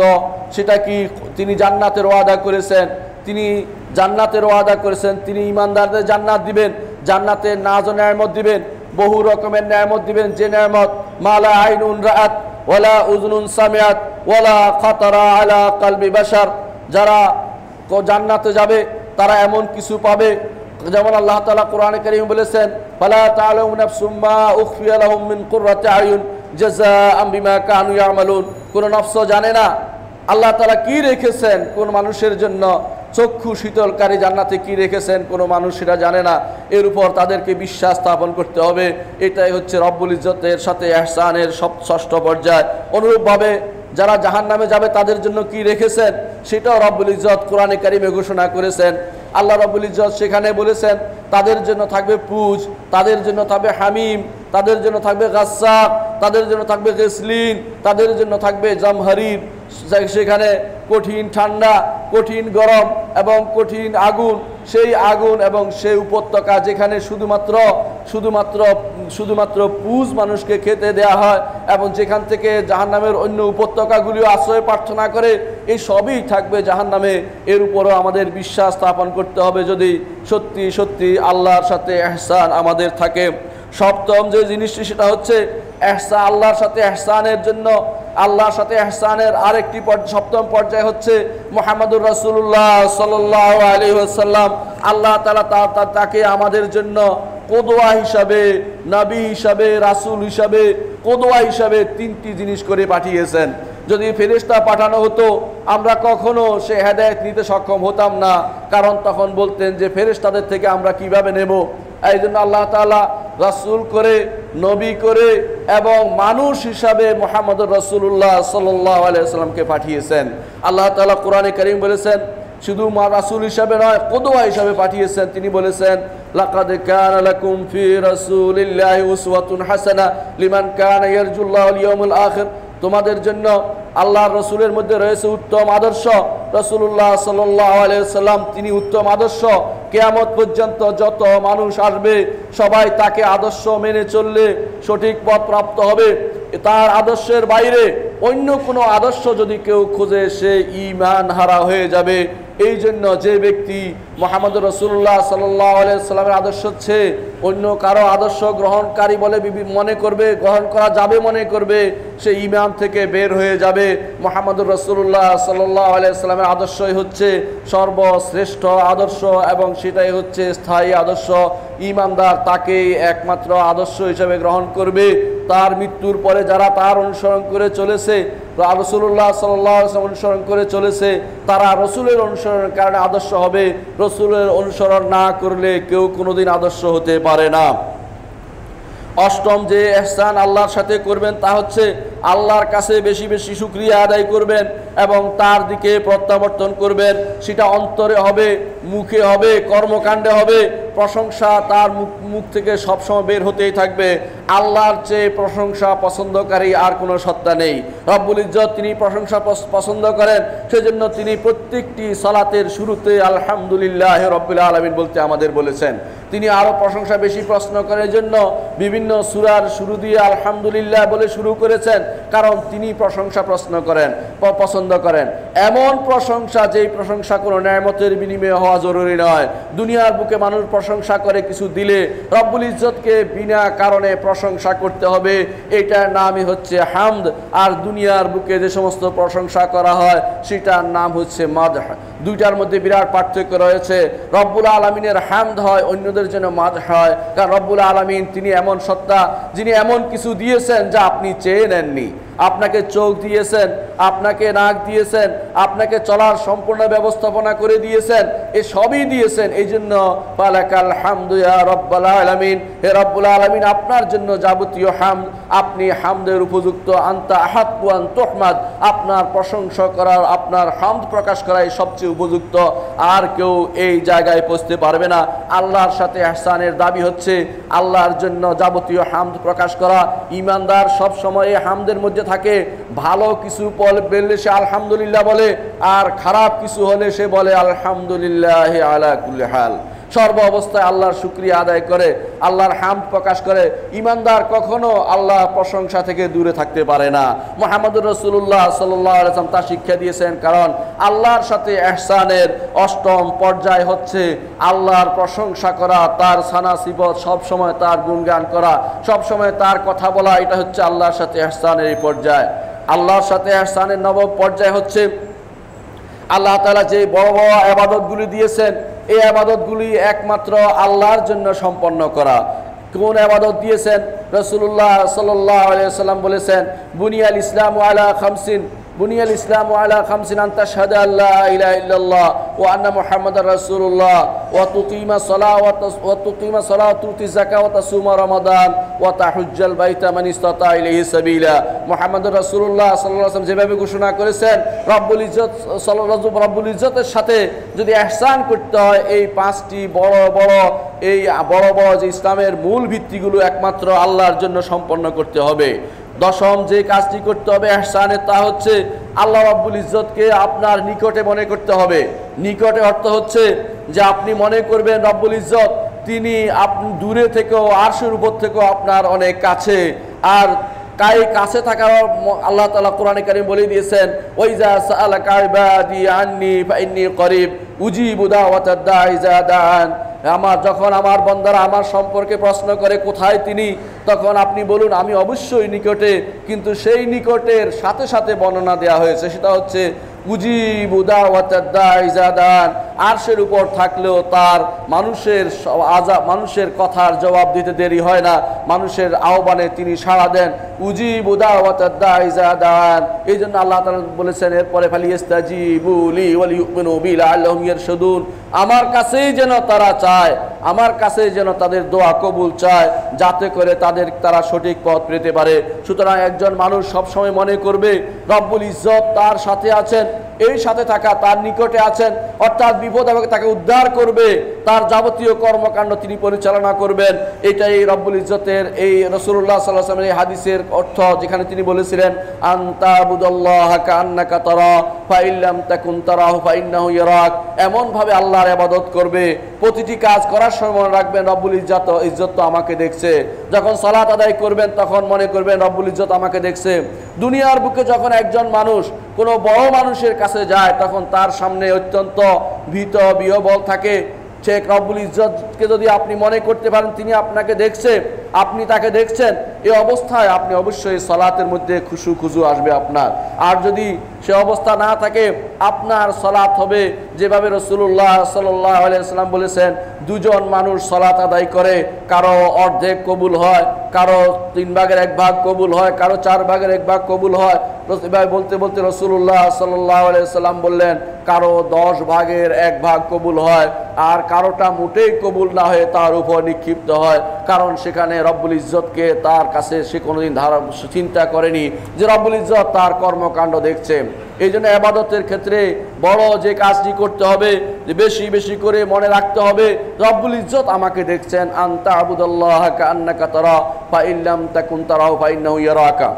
S1: সেটা কি? তিনি জান্নাতের ওয়াদা করেছেন, তিনি জান্নাতের ওয়াদা করেছেন, তিনি ঈমানদারদের জান্নাত দিবেন, জান্নাতের নাজ ও নেয়ামত দিবেন, বহু রকমের নেয়ামত দিবেন, যে নেয়ামত মালা আইনুন রাআত ওয়ালা উযনুন সামিআত ওয়ালা খাতারা আলা কলবি বাশার। যারা জান্নাতে যাবে তারা এমন কিছু পাবে, যেমন আল্লাহ তাআলা কোরআনে কারীমে বলেছেন, ফালা তা'লামু নাফসুম মা উখফিয়া লাহুম মিন কুররাতি আয়ুন জাযাআম বিমা কানু ইয়ামালুন। কোন নফস জানে না আল্লাহ তাআলা কি রেখেছেন কোন মানুষের জন্য, চক্ষু শীতলকারী জান্নাতে কি রেখেছেন কোন মানুষ সেটা জানে না। এর উপর তাদেরকে বিশ্বাস স্থাপন করতে হবে। এটাই হচ্ছে রব্বুল ইজ্জতের সাথে ইহসানের ষষ্ঠ পর্যায়। অনুরূপভাবে যারা জাহান্নামে যাবে তাদের জন্য কি রেখেছেন সেটাও রব্বুল ইজ্জত কোরআনে কারীমে ঘোষণা করেছেন। আল্লাহ রাব্বুল ইজ্জত সেখানে বলেছেন তাদের জন্য থাকবে পুজ, তাদের জন্য থাকবে হামিম, তাদের জন্য থাকবে গাসসাক, তাদের জন্য থাকবে গিসলিন, তাদের জন্য থাকবে জামহারির। সেখানে কঠিন ঠান্ডা, কঠিন গরম এবং কঠিন আগুন, সেই আগুন এবং সেই উপত্যকা যেখানে শুধুমাত্র পুজ মানুষকে খেতে দেয়া হয় এবং যেখান থেকে জাহান্নামের অন্য উপত্যকাগুলিও আশ্রয় প্রার্থনা করে, এই সবই থাকবে জাহান্নামে। এর উপরও আমাদের বিশ্বাস স্থাপন করতে হবে যদি সত্যি সত্যি আল্লাহর সাথে ইহসান আমাদের থাকে। সপ্তম যে জিনিসটি সেটা হচ্ছে ইহসান, আল্লাহর সাথে ইহসানের জন্য, আল্লাহর সাথে ইহসানের আরেকটি সপ্তম পর্যায় হচ্ছে মুহাম্মদুর রাসূলুল্লাহ সাল্লাল্লাহু আলাইহি ওয়াসাল্লাম। আল্লাহ তাআলা তাকে আমাদের জন্য কোদওয়া হিসাবে, নবী হিসাবে, রাসূল হিসাবে, কোদওয়া হিসাবে তিনটি জিনিস করে পাঠিয়েছেন। যদি ফেরেশতা পাঠানো হতো আমরা কখনো সে হেদায়েত নিতে সক্ষম হতাম না, কারণ তখন বলতেন যে ফেরেশতাদের থেকে আমরা কিভাবে নেব। এই জন্য আল্লাহ তাআলা রাসূল করে, নবী করে এবং মানুষ হিসাবে মুহাম্মদুর রাসূলুল্লাহ সাল্লাল্লাহু আলাইহি ওয়াসাল্লামকে পাঠিয়েছেন। আল্লাহ তাআলা কোরআনে কারীম বলেছেন শুধু রাসূল হিসাবে নয়, কোদওয়া হিসাবে পাঠিয়েছেন। তিনি বলেছেন লাকাদ কানা লাকুম ফি রাসূলিল্লাহি উসওয়াতুন হাসানাহ লিমান কানা ইয়ারজুল্লাহ ওয়াল ইয়াউমুল আখির। তোমাদের জন্য আল্লাহর রসুলের মধ্যে রয়েছে উত্তম আদর্শ। রাসূলুল্লাহ সাল্লাল্লাহু আলাইহি ওয়াসাল্লাম তিনি উত্তম আদর্শ। কিয়ামত পর্যন্ত যত মানুষ আসবে সবাই তাকে আদর্শ মেনে চললে সঠিক পথ প্রাপ্ত হবে। তার আদর্শের বাইরে অন্য কোনো আদর্শ যদি কেউ খোঁজে সে ঈমান হারা হয়ে যাবে। এই জন্য যে ব্যক্তি মুহাম্মদ রাসূলুল্লাহ সাল্লাল্লাহু আলাইহি ওয়াসাল্লামের আদর্শ হচ্ছে অন্য কারো আদর্শ গ্রহণকারী বলে মনে করবে, গ্রহণ করা যাবে মনে করবে, সে ঈমান থেকে বের হয়ে যাবে। মুহাম্মদ রাসূলুল্লাহ সাল্লাল্লাহু আলাইহি ওয়াসাল্লামের আদর্শই হচ্ছে সর্বশ্রেষ্ঠ আদর্শ এবং সেটাই হচ্ছে স্থায়ী আদর্শ। ঈমানদার তাকেই একমাত্র আদর্শ হিসেবে গ্রহণ করবে। তার মৃত্যুর পরে যারা তার অনুসরণ করে চলেছে, রাসূলুল্লাহ সাল্লাল্লাহু আলাইহি ওয়াসাল্লাম অনুসরণ করে চলেছে, তারা রসুলের অনুসরণের কারণে আদর্শ হবে। রসুলের অনুসরণ না করলে কেউ কোনোদিন আদর্শ হতে পারে না। অষ্টম যে ইহসান আল্লাহর সাথে করবেন তা হচ্ছে আল্লাহর কাছে বেশি বেশি শুকরিয়া আদায় করবেন এবং তার দিকে প্রত্যাবর্তন করবেন। সেটা অন্তরে হবে, মুখে হবে, কর্মকাণ্ডে হবে। প্রশংসা তার মুখ থেকে সবসময় বের হতেই থাকবে। আল্লাহর চেয়ে প্রশংসা পছন্দকারী আর কোনো সত্তা নেই। রব্বুল ইজ্জত তিনি প্রশংসা পছন্দ করেন, সেজন্য তিনি প্রত্যেকটি সালাতের শুরুতে আলহামদুলিল্লাহ রাব্বিল আলামিন বলতে আমাদের বলেছেন। তিনি আরও প্রশংসা বেশি প্রশ্ন করার জন্য বিভিন্ন সূরার শুরু দিয়ে আলহামদুলিল্লাহ বলে শুরু করেছেন, কারণ তিনি প্রশংসা প্রশ্ন করেন, পছন্দ করেন। এমন প্রশংসা যেই প্রশংসা কোনো নেয়ামতের বিনিময়ে হওয়া জরুরি নয়। দুনিয়ার বুকে মানুষ প্রশংসা করে কিছু দিলে, রব্বুল ইজ্জতকে বিনা কারণে প্রশংসা করতে হবে, এটার নামই হচ্ছে হামদ। আর দুনিয়ার বুকে যে সমস্ত প্রশংসা করা হয় সেটার নাম হচ্ছে মাদহ। দুইটার মধ্যে বিরাট পার্থক্য রয়েছে। রব্বুল আলামিনের হামদ হয়, অন্যদের জন্য মাদহ হয়। কারণ রব্বুল আলামিন তিনি এমন সত্তা যিনি এমন কিছু দিয়েছেন যা আপনি চেয়ে নেননি। আপনাকে চোখ দিয়েছেন, আপনাকে নাক দিয়েছেন, আপনাকে চলার সম্পূর্ণ ব্যবস্থাপনা করে দিয়েছেন, এ সবই দিয়েছেন। এই জন্য ফালাকাল হামদু ইয়া রব্বাল আলামিন, হে রব্বুল আলামিন আপনার জন্য যাবতীয় হামদ, আপনি হামদের উপযুক্ত। আনতা আহাক্কু আন তুহমাদ, আপনার প্রশংসা করার, আপনার হামদ প্রকাশ করাই সবচেয়ে উপযুক্ত। আর কেউ এই জায়গায় পৌঁছতে পারবে না। আল্লাহর সাথে ইহসানের দাবি হচ্ছে আল্লাহর জন্য যাবতীয় হামদ প্রকাশ করা। ঈমানদার সব সময় হামদের মধ্যে থাকে। ভালো কিছু বললে সে আলহামদুলিল্লাহ বলে, আর খারাপ কিছু হলে সে বলে আলহামদুলিল্লাহ আলা কুল্লি হাল। সর্ব অবস্থায় আল্লাহর শুকরিয়া আদায় করে, আল্লাহর হামদ প্রকাশ করে। ঈমানদার কখনো আল্লাহর প্রশংসা থেকে দূরে থাকতে পারে না। মুহাম্মদুর রাসূলুল্লাহ সাল্লাল্লাহু আলাইহি ওয়াসাল্লাম তা শিক্ষা দিয়েছেন। কারণ আল্লাহর সাথে ইহসানের অষ্টম পর্যায় হচ্ছে আল্লাহর প্রশংসা করা, তার সানা সিফত সব সময় তার গুণগান করা, সব সময় তার কথা বলা। এটা হচ্ছে আল্লাহর সাথে ইহসানের এই পর্যায়। আল্লাহর সাথে ইহসানের নবম পর্যায় হচ্ছে আল্লাহ তাআলা যে বড় বড় ইবাদতগুলি দিয়েছেন, এই ইবাদতগুলি একমাত্র আল্লাহর জন্য সম্পন্ন করা। কোন ইবাদত দিয়েছেন? রাসূলুল্লাহ সাল্লাল্লাহু আলাইহি ওয়াসাল্লাম বলেছেন, বুনিয়াল ইসলামু আলা খামসিন, বুনিয়াল ইসলামু আলা খামসিন আন তাশহাদু আল্লা ইলাহা ইল্লাল্লাহ ওয়া আন্না মুহাম্মাদার রাসূলুল্লাহ ওয়া তুকিমা সালাহ ওয়া তুতি যাকাত ওয়া তাসুমা রমাদান ওয়া তাহুজ্জাল বাইতা মান ইসতাতা ইলাইহি সাবিলা। মুহাম্মাদুর রাসূলুল্লাহ সাল্লাল্লাহু আলাইহি ওয়াসাল্লাম যেভাবে ঘোষণা করেছেন, রব্বুল ইজ্জতের সাথে যদি ইহসান করতে হয়, এই পাঁচটি বড় বড় যে ইসলামের মূল ভিত্তিগুলো একমাত্র আল্লাহর জন্য সম্পন্ন করতে হবে। দশম যে কাজটি করতে হবে ইহসানের, তা হচ্ছে আল্লাহ রাব্বুল ইজ্জতকে আপনার নিকটে মনে করতে হবে। নিকটে অর্থ হচ্ছে যে আপনি মনে করবেন রব্বুল ইজ্জত তিনি আপনি দূরে থেকেও, আরশের উপর থেকেও আপনার অনেক কাছে। আর কাছে থাকার আল্লাহ তাআলা কোরআনে কারীম বলে দিয়েছেন, ওয়াইজা সাআলাকা ইবাদি আন্নী ফাইন্নী করিব উজিবু দাওয়াতাদ দাঈ ইযা দাআন। যখন আমার বান্দারা আমার সম্পর্কে প্রশ্ন করে কোথায় তিনি, তখন আপনি বলুন আমি অবশ্যই নিকটে। কিন্তু সেই নিকটের সাথে সাথে বর্ণনা দেওয়া হয়েছে, সেটা হচ্ছে উজিবু দাওয়াতাদ দাঈ ইযা দাআন। আরশের উপর থাকলেও তার মানুষের কথার জবাব দিতে দেরি হয় না, মানুষের আহ্বানে তিনি সাড়া দেন। উজিবু দাওয়াতাদ দাঈ ইযা দাআন। এই জন্য আল্লাহ তাআলা বলেছেন এরপরে ফালিয়াস্তাজিবু লি ওয়া লিইউমিনু বি লাআল্লাহুম ইয়ারশুদুন, আমার কাছেই যেন তারা চায়, আমার কাছে যেন তাদের দোয়া কবুল চায়, যাতে করে তারা সঠিক পথ পেতে পারে। সুতরাং একজন মানুষ সবসময় মনে করবে রব্বুল ইজ্জত তার সাথে আছেন, এই সাথে থাকা তার নিকটে আছেন, অর্থাৎ বিপদ আপদে তাকে উদ্ধার করবে, তার যাবতীয় কর্মকাণ্ড তিনি পরিচালনা করবেন। এটাই রব্বুল ইজ্জতের এই রাসূলুল্লাহ সাল্লাল্লাহু আলাইহি ওয়াসাল্লামের এই হাদিসের অর্থ, যেখানে তিনি বলেছিলেন আনতা বুদাল্লাহা কাআন্নাকা তারা ফা ইল্লাম তাকুন তারাহু ফা ইন্নাহু ইয়ারাক। এমন ভাবে আল্লাহর ইবাদত করবে, প্রতিটি কাজ করার সময় রাখবেন রব্বুল ইজ্জত তো আমাকে দেখছে। যখন সালাত আদায় করবেন তখন মনে করবেন রব্বুল ইজ্জত আমাকে দেখছে। দুনিয়ার বুকে যখন একজন মানুষ কোনো বড় মানুষের কাছে যায়, তখন তার সামনে অত্যন্ত ভীত বিহ্বল থাকে। শেখ রব্বুল ইজ্জতকে যদি আপনি মনে করতে পারেন তিনি আপনাকে দেখছে, আপনি তাকে দেখছেন, এই অবস্থায় আপনি অবশ্যই সালাতের মধ্যে খুশু আসবে আপনার। আর যদি সে অবস্থা না থাকে, আপনার সালাত হবে যেভাবে রাসূলুল্লাহ সাল্লাল্লাহু আলাইহি ওয়াসাল্লাম বলেছেন, দুজন মানুষ সালাত আদায় করে, কারো অর্ধেক কবুল হয়, কারো 3 ভাগের 1 ভাগ কবুল হয়, কারো 4 ভাগের 1 ভাগ কবুল হয়। বলতে বলতে রাসূলুল্লাহ সাল্লাল্লাহু আলাইহি ওয়াসাল্লাম বললেন কারো 10 ভাগের 1 ভাগ কবুল হয়, আর কারোটা মোটেই কবুল না হয়ে তার উপর নিক্ষিপ্ত হয়। কারণ সেখানে রব্বুল ইজ্জতকে তার কাছে সে কোনোদিন চিন্তা করেনি যে রব্বুল ইজ্জত তার কর্মকাণ্ড দেখছে। এই জন্য ইবাদতের ক্ষেত্রে বড় যে কাজটি করতে হবে, যে বেশি করে মনে রাখতে হবে রব্বুল ইজ্জত আমাকে দেখছেন। আনতা আবুদাল্লাহা কাআন্নাকা তারা ফা ইল্লাম তাকুন তারাহু ফা ইন্নাহু ইয়ারাকা।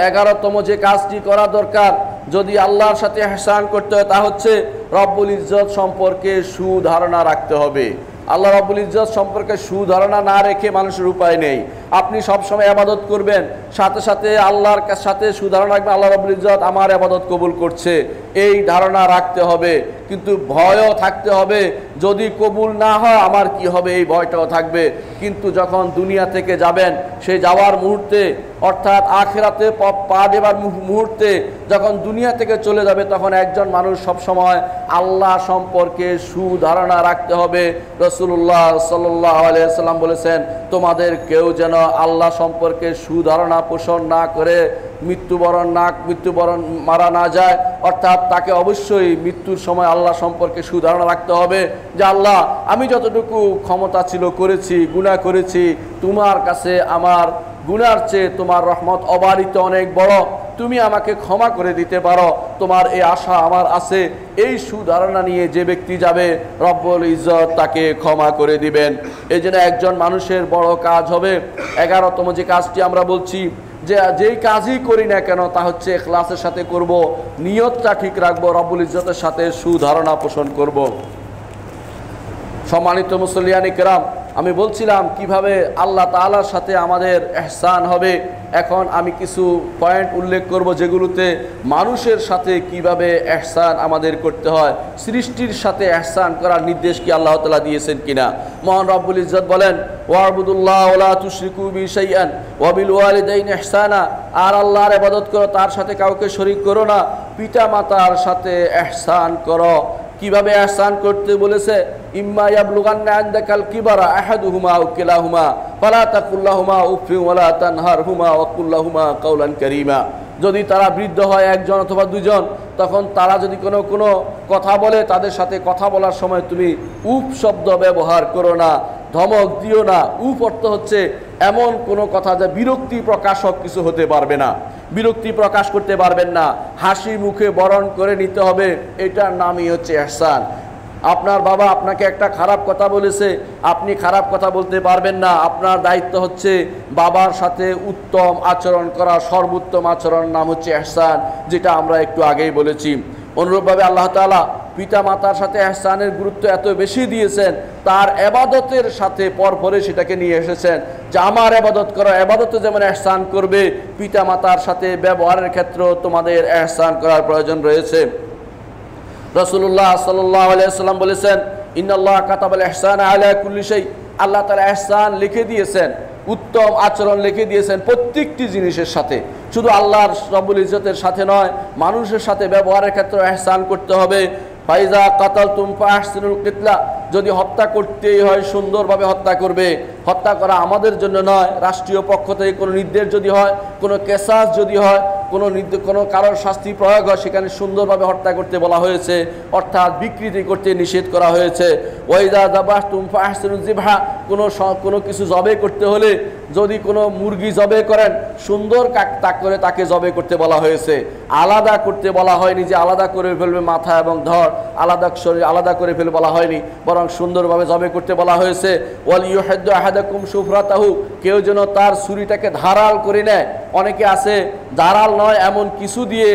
S1: 11তম যে কাজটি করা দরকার যদি আল্লাহর সাথে ইহসান করতে হয়, তা হচ্ছে রব্বুল ইজ্জত সম্পর্কে সুধারণা রাখতে হবে। আল্লাহ রাব্বুল ইজ্জত সম্পর্কে সুধারণা না রেখে মানুষের উপায় নেই। আপনি সবসময় ইবাদত করবেন, সাথে সাথে আল্লাহর সাথে সুধারণা রাখবেন আল্লাহ রাব্বুল ইজ্জত আমার ইবাদত কবুল করছে, এই ধারণা রাখতে হবে। কিন্তু ভয়ও থাকতে হবে, যদি কবুল না হয় আমার কি হবে, এই ভয়টাও থাকবে। কিন্তু যখন দুনিয়া থেকে যাবেন, সেই যাওয়ার মুহূর্তে অর্থাৎ আখিরাতে পা দেবার মুহূর্তে যখন দুনিয়া থেকে চলে যাবে, তখন একজন মানুষ সবসময় আল্লাহ সম্পর্কে সুধারণা রাখতে হবে। রাসূলুল্লাহ সাল্লাল্লাহু আলাইহি ওয়াসাল্লাম বলেছেন, তোমাদের কেউ যেন আল্লাহ সম্পর্কে সুধারণা পোষণ না করে মৃত্যুবরণ মারা না যায়। অর্থাৎ তাকে অবশ্যই মৃত্যুর সময় আল্লাহ সম্পর্কে সুধারণা রাখতে হবে যে আল্লাহ, আমি যতটুকু ক্ষমতা ছিল করেছি, গুনাহ করেছি, তোমার কাছে আমার গুনার চেয়ে তোমার রহমত অবারিত অনেক বড়, তুমি আমাকে ক্ষমা করে দিতে পারো, তোমার এই আশা আমার আছে। এই সুধারণা নিয়ে যে ব্যক্তি যাবে, রব্বুল ইজ্জত তাকে ক্ষমা করে দিবেন। এই জন্য একজন মানুষের বড় কাজ হবে 11তম যে কাজটি আমরা বলছি, যে যেই কাজই করি না কেন তা হচ্ছে ইখলাসের সাথে করব, নিয়তটা ঠিক রাখবো, রব্বুল ইজ্জতের সাথে সুধারণা পোষণ করব। সম্মানিত মুসল্লিয়ানি কেরাম, আমি বলছিলাম কিভাবে আল্লাহ তাআলার সাথে আমাদের ইহসান হবে। এখন আমি কিছু পয়েন্ট উল্লেখ করব যেগুলোতে মানুষের সাথে কিভাবে ইহসান আমাদের করতে হয়, সৃষ্টির সাথে ইহসান করার নির্দেশ কি আল্লাহ তাআলা দিয়েছেন কিনা। মহান রব্বুল ইজ্জত বলেন, ওয়াবুদুল্লাহ ওয়ালা তুশরিকু বি শাইআন ওয়া বিল ওয়ালিদাইনি ইহসানা, আর আল্লাহর ইবাদত করো, তার সাথে কাউকে শরীক করো না, পিতা মাতার সাথে ইহসান করো। কিভাবে ইহসান করতে বলেছে, ইম্মা ইয়াবলুগান্না ইনদাকাল কিবারা আহাদুহুমা আও কিলাহুমা ফালা তাকুল লাহুমা উফিন ওয়ালা তানহারহুমা ওয়া কুল লাহুমা কাওলান কারীমা। যদি তারা বৃদ্ধ হয়, একজন অথবা দুজন, তখন তারা যদি কোনো কথা বলে, তাদের সাথে কথা বলার সময় তুমি উফ শব্দ ব্যবহার করো না, ধমক দিও না। উফ অর্থ হচ্ছে এমন কোনো কথা যা বিরক্তি প্রকাশক কিছু হতে পারবে না, বিরক্তি প্রকাশ করতে পারবেন না, হাসি মুখে বরণ করে নিতে হবে। এটার নামই হচ্ছে ইহসান। আপনার বাবা আপনাকে একটা খারাপ কথা বলেছে, আপনি খারাপ কথা বলতে পারবেন না, আপনার দায়িত্ব হচ্ছে বাবার সাথে উত্তম আচরণ করা। সর্বোত্তম আচরণ নাম হচ্ছে ইহসান, যেটা আমরা একটু আগেই বলেছি। অনুরূপভাবে আল্লাহ তাআলা পিতা মাতার সাথে ইহসানের গুরুত্ব এত বেশি দিয়েছেন, তার ইবাদতের সাথে পরপরে সেটাকে নিয়ে এসেছেন যে আমার ইবাদত করো, ইবাদতে যেমন ইহসান করবে, পিতা মাতার সাথে ব্যবহারের ক্ষেত্রেও তোমাদের ইহসান করার প্রয়োজন রয়েছে। রাসূলুল্লাহ সাল্লাল্লাহু আলাইহি ওয়াসাল্লাম বলেছেন, ইন্নাল্লাহা কাতাবাল ইহসানা আলা কুল্লি শাই, আল্লাহ তাআলা ইহসান লিখে দিয়েছেন, উত্তম আচরণ লিখে দিয়েছেন প্রত্যেকটি জিনিসের সাথে। শুধু আল্লাহর রব্বুল ইজ্জতের সাথে নয়, মানুষের সাথে ব্যবহারের ক্ষেত্রে ইহসান করতে হবে। ফাইজা কাতালতুম ফাহসিনুল কিতলা, যদি হত্যা করতেই হয় সুন্দরভাবে হত্যা করবে। হত্যা করা আমাদের জন্য নয়, রাষ্ট্রীয় পক্ষ থেকে কোনো নির্দেশ যদি হয়, কোনো কেসাস যদি হয়, কোনো কারোর শাস্তি প্রয়োগ হয়, সেখানে সুন্দরভাবে হত্যা করতে বলা হয়েছে, অর্থাৎ বিকৃতি করতে নিষেধ করা হয়েছে। ওয়াইদা যাবাহতুম ফাহসিনুল যিবহা, কোনো কিছু জবে করতে হলে, যদি কোনো মুরগি জবে করেন, সুন্দর তাক করে তাকে জবে করতে বলা হয়েছে। আলাদা করতে বলা হয়নি যে আলাদা করে ফেলবে মাথা এবং ধর, শরীর আলাদা করে ফেলবে বলা হয়নি, বরং সুন্দরভাবে জবে করতে বলা হয়েছে। ওয়াল ইউহিদ্দু আহাদাকুম শুফরাতাহু, কেউ যেন তার ছুরিটাকে ধারাল করে নেয়। অনেকে আছে ধারাল নয় এমন কিছু দিয়ে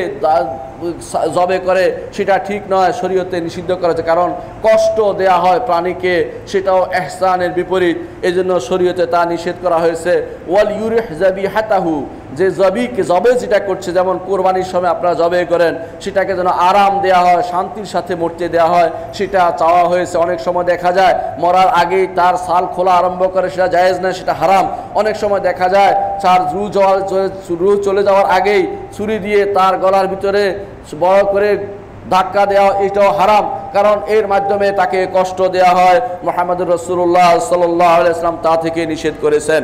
S1: জবে করে, সেটা ঠিক নয়, শরীয়তে নিষিদ্ধ করা হয়েছে, কারণ কষ্ট দেয়া হয় প্রাণীকে, সেটাও ইহসানের বিপরীত, এজন্য শরীয়তে তা নিষেধ করা হয়েছে। ওয়াল ইউরিহ যাবিহাতাহু, যে জবে যেটা করছে, যেমন কোরবানির সময় আপনারা জবে করেন, সেটাকে যেন আরাম দেয়া হয়, শান্তির সাথে মরতে দেয়া হয়, সেটা চাওয়া হয়েছে। অনেক সময় দেখা যায় মরার আগেই তার ছাল খোলা আরম্ভ করে, সেটা জায়েজ না, সেটা হারাম। অনেক সময় দেখা যায় তার রুহ চলে যাওয়ার আগেই ছুরি দিয়ে তার গলার ভিতরে বড় করে ধাক্কা দেওয়া, এটাও হারাম, কারণ এর মাধ্যমে তাকে কষ্ট দেয়া হয়। মুহাম্মদুর রাসূলুল্লাহ সাল্লাল্লাহু আলাইহি ওয়াসাল্লাম তা থেকে নিষেধ করেছেন।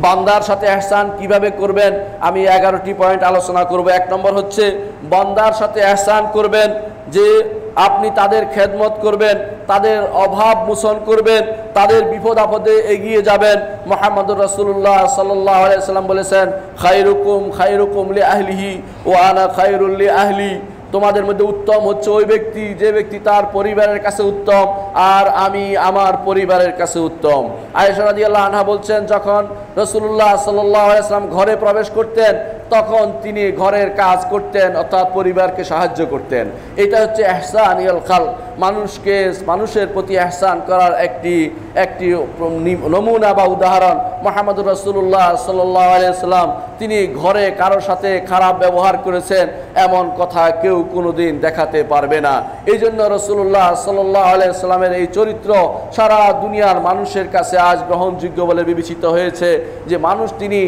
S1: বান্দার সাথে ইহসান কিভাবে করবেন, আমি 11টি পয়েন্ট আলোচনা করব। 1 নম্বর হচ্ছে বান্দার সাথে ইহসান করবেন যে আপনি তাদের খেদমত করবেন, তাদের অভাব মোচন করবেন, তাদের বিপদ আপদে এগিয়ে যাবেন। মুহাম্মদুর রাসূলুল্লাহ সাল্লাল্লাহু আলাইহি ওয়াসাল্লাম বলেছেন, খায়রুকুম লি আহলিহি ওয়া আনা খায়রুল লি আহলি, তোমাদের মধ্যে উত্তম হচ্ছে ওই ব্যক্তি যে ব্যক্তি তার পরিবারের কাছে উত্তম, আর আমি আমার পরিবারের কাছে উত্তম। আয়েশা রাদিয়াল্লাহু আনহা বলছেন, যখন রাসূলুল্লাহ সাল্লাল্লাহু আলাইহি ওয়াসাল্লাম ঘরে প্রবেশ করতেন, তখন তিনি ঘরের কাজ করতেন, অর্থাৎ পরিবারকে সাহায্য করতেন। এটা হচ্ছে ইহসান ইলাল খালক। মানুষের প্রতি ইহসান করার একটি নমুনা বা উদাহরণ মুহাম্মদুর রাসূলুল্লাহ সাল্লাল্লাহু আলাইহি সাল্লাম। তিনি ঘরে কারোর সাথে খারাপ ব্যবহার করেছেন এমন কথা কেউ কোনোদিন দেখাতে পারবে না। এই জন্য রাসূলুল্লাহ সাল্লাল্লাহু আলাইহি সাল্লামের এই চরিত্র সারা দুনিয়ার মানুষের কাছে আজ গ্রহণযোগ্য বলে বিবেচিত হয়েছে। যে মানুষ তিনি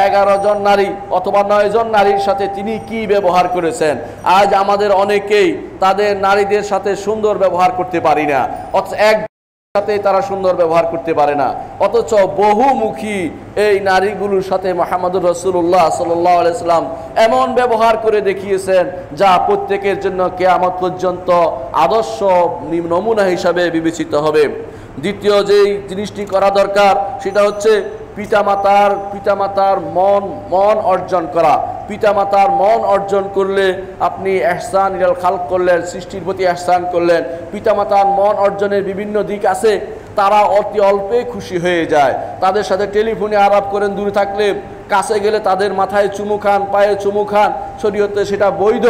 S1: 11 জন নারী অথবা 9 জন নারীর সাথে তিনি কি ব্যবহার করেছেন। আজ আমাদের অনেকেই তাদের নারীদের সাথে সুন্দর ব্যবহার করতে পারি না, এক সাথে তারা সুন্দর ব্যবহার করতে পারে না, অথচ বহুমুখী এই নারীগুলোর সাথে মুহাম্মদুর রাসূলুল্লাহ সাল্লাল্লাহু আলাইহি সাল্লাম এমন ব্যবহার করে দেখিয়েছেন যা প্রত্যেকের জন্য কিয়ামত পর্যন্ত আদর্শ নমুনা হিসাবে বিবেচিত হবে। দ্বিতীয় যেই জিনিসটি করা দরকার সেটা হচ্ছে পিতামাতার মন অর্জন করা। পিতামাতার মন অর্জন করলে আপনি ইহসান ইলাল খালক করলেন, সৃষ্টির প্রতি ইহসান করলেন। পিতামাতার মন অর্জনের বিভিন্ন দিক আছে, তারা অতি অল্পে খুশি হয়ে যায়। তাদের সাথে টেলিফোনে আলাপ করেন, দূরে থাকলে কাছে গেলে তাদের মাথায় চুমু খান, পায়ে চুমু খান। শরীয়তে সেটা বৈধ,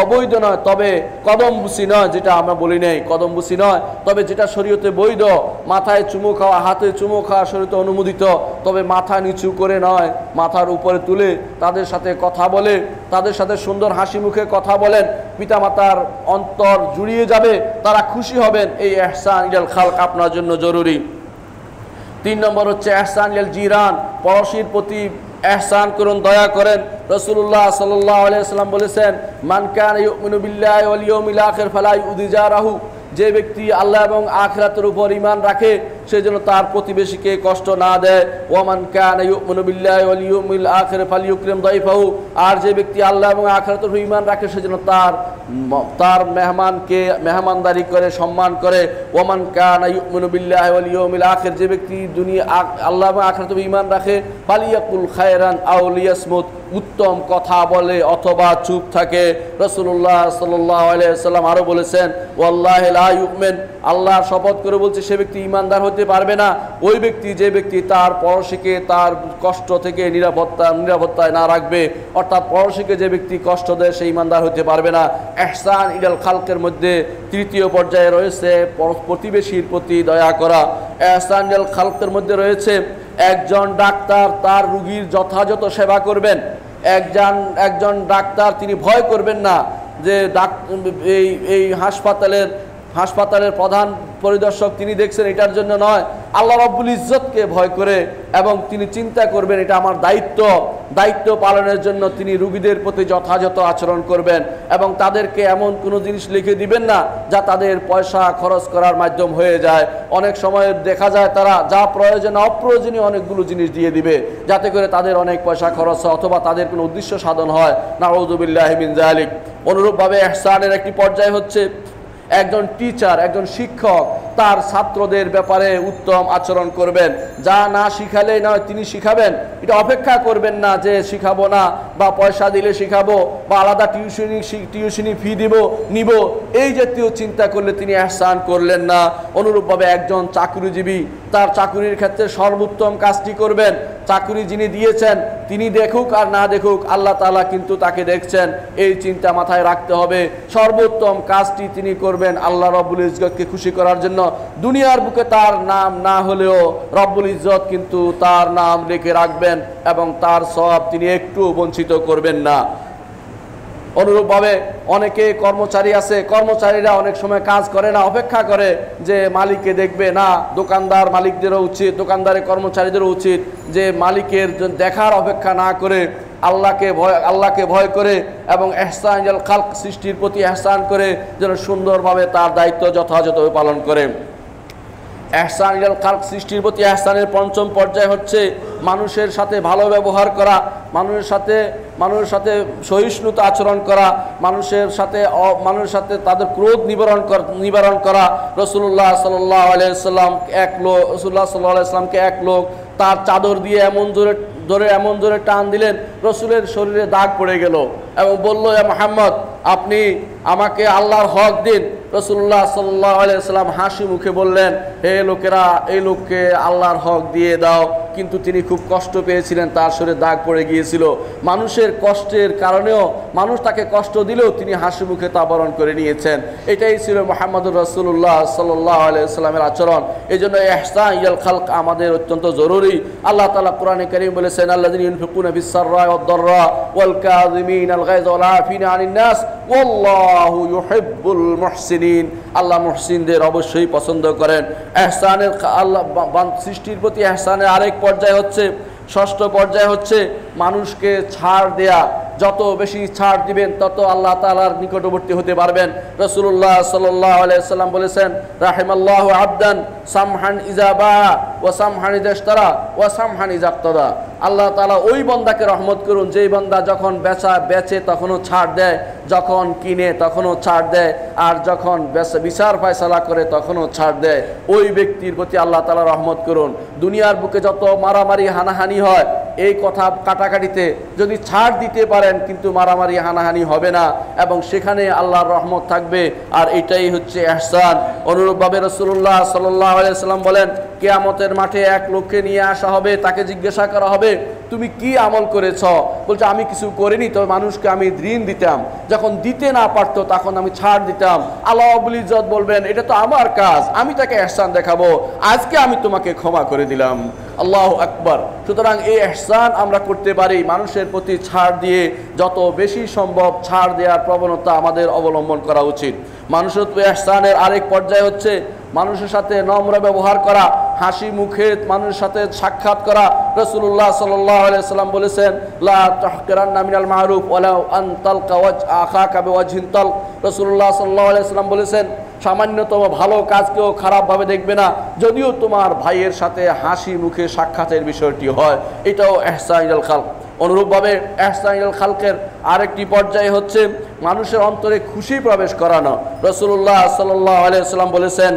S1: অবৈধ নয়, তবে কদমবুসি নয়, যেটা আমরা বলি নাই কদমবুসি নয়, তবে যেটা শরীয়তে বৈধ, মাথায় চুমু খাওয়া, হাতে চুমু খাওয়া শরীয়তে অনুমোদিত, তবে মাথা নিচু করে নয়, মাথার উপরে তুলে তাদের সাথে কথা বলে, তাদের সাথে সুন্দর হাসি মুখে কথা বলেন। পিতামাতার অন্তর জুড়িয়ে যাবে, তারা খুশি হবেন। এই ইহসান ইলাল খালক আপনার জন্য জরুরি। 3 নম্বর হচ্ছে ইহসান ইলাল জিরান, পড়োশীর প্রতি ইহসান করুন, দয়া করেন। রাসূলুল্লাহ সাল্লাল্লাহু আলাইহি ওয়াসাল্লাম বলেছেন, মান কানা ইউমিনু বিল্লাহি ওয়াল ইয়াউমিল আখির ফালা ইউযি জারাহু। যে ব্যক্তি আল্লাহ এবং আখিরাতের উপর ঈমান রাখে সে যেন তার প্রতিবেশীকে কষ্ট না দেয়। ওয়ামান কানা ইউমিনু বিল্লাহি ওয়াল ইয়াউমিল আখির ফালইউকরিম দাইফাহু। আর যে ব্যক্তি আল্লাহ এবং আখিরাতের উপর ঈমান রাখে সে যেন তার মেহমানদারি করে, সম্মান করে। ওয়ামান কানা ইউমিনু বিল্লাহি ওয়াল ইয়াউমিল আখির, যে ব্যক্তি আল্লাহ এবং আখিরাতের উপর ঈমান রাখে ফালিয়াকুল খায়রান আও লিয়াসমুত, উত্তম কথা বলে অথবা চুপ থাকে। রাসূলুল্লাহ সাল্লাল্লাহু আলাইহি ওয়াসাল্লাম আরো বলেছেন, ওয়াল্লাহি লা ইউমিন, আল্লাহর শপথ করে বলছে সে ব্যক্তি ঈমানদার হতে পারবে না ওই ব্যক্তি যে ব্যক্তি তার পড়োশীকে তার কষ্ট থেকে নিরাপত্তায় না রাখবে। অর্থাৎ পড়োশীকে যে ব্যক্তি কষ্ট দেয় সে ঈমানদার হতে পারবে না। ইহসান ইলাল খালকের মধ্যে তৃতীয় পর্যায়ে রয়েছে প্রতিবেশীর প্রতি দয়া করা। ইহসান ইলাল খালকের মধ্যে রয়েছে একজন ডাক্তার তার রোগীর যথাযথ সেবা করবেন। একজন ডাক্তার তিনি ভয় করবেন না যে এই হাসপাতালের প্রধান পরিদর্শক তিনি দেখছেন এটার জন্য নয়, আল্লাহ রাব্বুল ইজ্জতকে ভয় করে, এবং তিনি চিন্তা করবেন এটা আমার দায়িত্ব পালনের জন্য তিনি রোগীদের প্রতি যথাযথ আচরণ করবেন এবং তাদেরকে এমন কোনো জিনিস লিখে দিবেন না যা তাদের পয়সা খরচ করার মাধ্যম হয়ে যায়। অনেক সময় দেখা যায় তারা যা প্রয়োজন অপ্রয়োজনীয় অনেকগুলো জিনিস দিয়ে দিবে যাতে করে তাদের অনেক পয়সা খরচ হয় অথবা তাদের কোনো উদ্দেশ্য সাধন হয়। নাউযুবিল্লাহি মিন যালিক। অনুরূপভাবে ইহসানের একটি পর্যায় হচ্ছে একজন টিচার, একজন শিক্ষক তার ছাত্রদের ব্যাপারে উত্তম আচরণ করবেন। যা না শিখালে নয় তিনি শিখাবেন, এটা অপেক্ষা করবেন না যে শিখাবো না বা পয়সা দিলে শিখাবো বা আলাদা টিউশনি ফি নিব, এই জাতীয় চিন্তা করলে তিনি ইহসান করলেন না। অনুরূপভাবে একজন চাকরিজীবী তার চাকরির ক্ষেত্রে সর্বোত্তম কাজটি করবেন। চাকরি যিনি দিয়েছেন তিনি দেখুক আর না দেখুক আল্লাহ তাআলা কিন্তু তাকে দেখছেন, এই চিন্তা মাথায় রাখতে হবে। সর্বোত্তম কাজটি তিনি করবেন আল্লাহ রাব্বুল ইজ্জতকে খুশি করার জন্য। দুনিয়ার বুকে তার নাম না হলেও রব্বুল ইজ্জত কিন্তু তার নাম লিখে রাখবেন এবং তার সওয়াব তিনি একটু বঞ্চিত করবেন না। অনুরূপভাবে অনেকে কর্মচারী আছে, কর্মচারীরা অনেক সময় কাজ করে না, অপেক্ষা করে যে মালিককে দেখবে না। মালিকদেরও উচিত, দোকানদারের কর্মচারীদেরও উচিত যে মালিকের দেখার অপেক্ষা না করে আল্লাহকে ভয় করে এবং ইহসান ইলাল খালক সৃষ্টির প্রতি ইহসান করে যেন সুন্দরভাবে তার দায়িত্ব যথাযথভাবে পালন করে। ইহসান ইলাল খালক সৃষ্টির প্রতি ইহসানের পঞ্চম পর্যায় হচ্ছে মানুষের সাথে ভালো ব্যবহার করা, মানুষের সাথে সহিষ্ণুতা আচরণ করা, মানুষের সাথে তাদের ক্রোধ নিবারণ করা। রাসূলুল্লাহ সাল্লাল্লাহু আলাইহি ওয়াসাল্লামকে এক লোক তার চাদর দিয়ে এমন জোরে টান দিলেন রসুলের শরীরে দাগ পড়ে গেল এবং বলল, ইয়া মুহাম্মদ আপনি আমাকে আল্লাহর হক দিন। রাসূলুল্লাহ সাল্লাল্লাহু আলাইহি ওয়াসাল্লাম হাসি মুখে বললেন, হে লোকেরা, এই লোককে আল্লাহর হক দিয়ে দাও। কিন্তু তিনি খুব কষ্ট পেয়েছিলেন, তার শরীরে দাগ পড়ে গিয়েছিল। মানুষের কষ্টের কারণেও, মানুষ তাকে কষ্ট দিলেও তিনি হাসি মুখে তা বরণ করে নিয়েছেন। এটাই ছিল মুহাম্মদুর রাসূলুল্লাহ সাল্লাল্লাহু আলাইহি ওয়াসাল্লামের আচরণ। এই জন্য ইহসান ইলাল খালক আমাদের অত্যন্ত জরুরি। আল্লাহ তাআলা কোরআনে কারীম বলেছেন, আল্লাযীনা ইউনফিকুনা ফিস সাররা'i ওয়াদ দাররা ওয়াল কাযিমিনাল গায়যা ওয়াল আফিনা আনিন নাস ওয়াল্লাহু ইউহিব্বুল মুহসিনিন। আল্লাহ মুহসিনদের অবশ্যই পছন্দ করেন। ইহসানের আল্লাহ সৃষ্টির প্রতি ইহসানের আরেক পর্যায় হচ্ছে, ষষ্ঠ পর্যায় হচ্ছে মানুষকে ছাড় দেয়া। যত বেশি ছাড় দিবেন তত আল্লাহ তাআলার নিকটবর্তী হতে পারবেন। রাসূলুল্লাহ সাল্লাল্লাহু আলাইহি ওয়াসাল্লাম বলেছেন, রাহিমাল্লাহু আবদান সামহান ইযা বা ওয়া সামহান ইযা ইশতারা ওয়া সামহান ইযা ইক্তাদা। আল্লাহ তাআলা ওই বান্দাকে রহমত করুন যেই বান্দা যখন বেচে তখনও ছাড় দেয়, যখন কিনে তখনও ছাড় দেয়, আর যখন বিচার ফয়সালা করে তখনও ছাড় দেয়। ওই ব্যক্তির প্রতি আল্লাহ তাআলা রহমত করুন। দুনিয়ার বুকে যত মারামারি হানাহানি হয়, এই কথা কাটাকাটিতে যদি ছাড় দিতে পারেন কিন্তু মারামারি হানাহানি হবে না এবং সেখানে আল্লাহর রহমত থাকবে, আর এটাই হচ্ছে ইহসান। অনুরূপভাবে রাসূলুল্লাহ সাল্লাল্লাহু আলাইহি ওয়াসাল্লাম বলেন, কিয়ামতের মাঠে এক লোককে নিয়ে আসা হবে, তাকে জিজ্ঞাসা করা হবে, তুমি কি আমল করেছ? বলছে, আমি কিছু করিনি, তবে মানুষকে আমি ঋণ দিতাম, যখন দিতে না পারতো তখন আমি ছাড় দিতাম। আল্লাহ রাব্বুল ইজ্জত বলবেন, এটা তো আমার কাজ, আমি তাকে ইহসান দেখাবো, আজকে আমি তোমাকে ক্ষমা করে দিলাম। আল্লাহু আকবার। সুতরাং এই ইহসান আমরা করতে পারি, মানুষের প্রতি ছাড় দিয়ে যত বেশি সম্ভব ছাড় দেওয়ার প্রবণতা আমাদের অবলম্বন করা উচিত। মানুষের ইহসানের আরেক পর্যায় হচ্ছে মানুষের সাথে নম্র ব্যবহার করা, হাসি মুখে মানুষের সাথে সাক্ষাৎ করা। রাসূলুল্লাহ সাল্লাল্লাহু আলাইহি ওয়াসাল্লাম বলেছেন, লা তাহকিরান্না মিনাল মারুফ ওয়ালাউ আন তালকা আখাকা বিওয়াজহিন তালক। রাসূলুল্লাহ সাল্লাল্লাহু আলাইহি ওয়াসাল্লাম বলেছেন, সামান্যতম ভালো কাজকেও খারাপভাবে দেখবে না, যদিও তোমার ভাইয়ের সাথে হাসি মুখে সাক্ষাতের বিষয়টি হয়। এটাও ইহসান ইলাল খালক। অনুরূপভাবে ইহসান ইলাল খালকের আরেকটি পর্যায় হচ্ছে মানুষের অন্তরে খুশি প্রবেশ করানো। রাসূলুল্লাহ সাল্লাল্লাহু আলাইহি ওয়াসাল্লাম বলেছেন,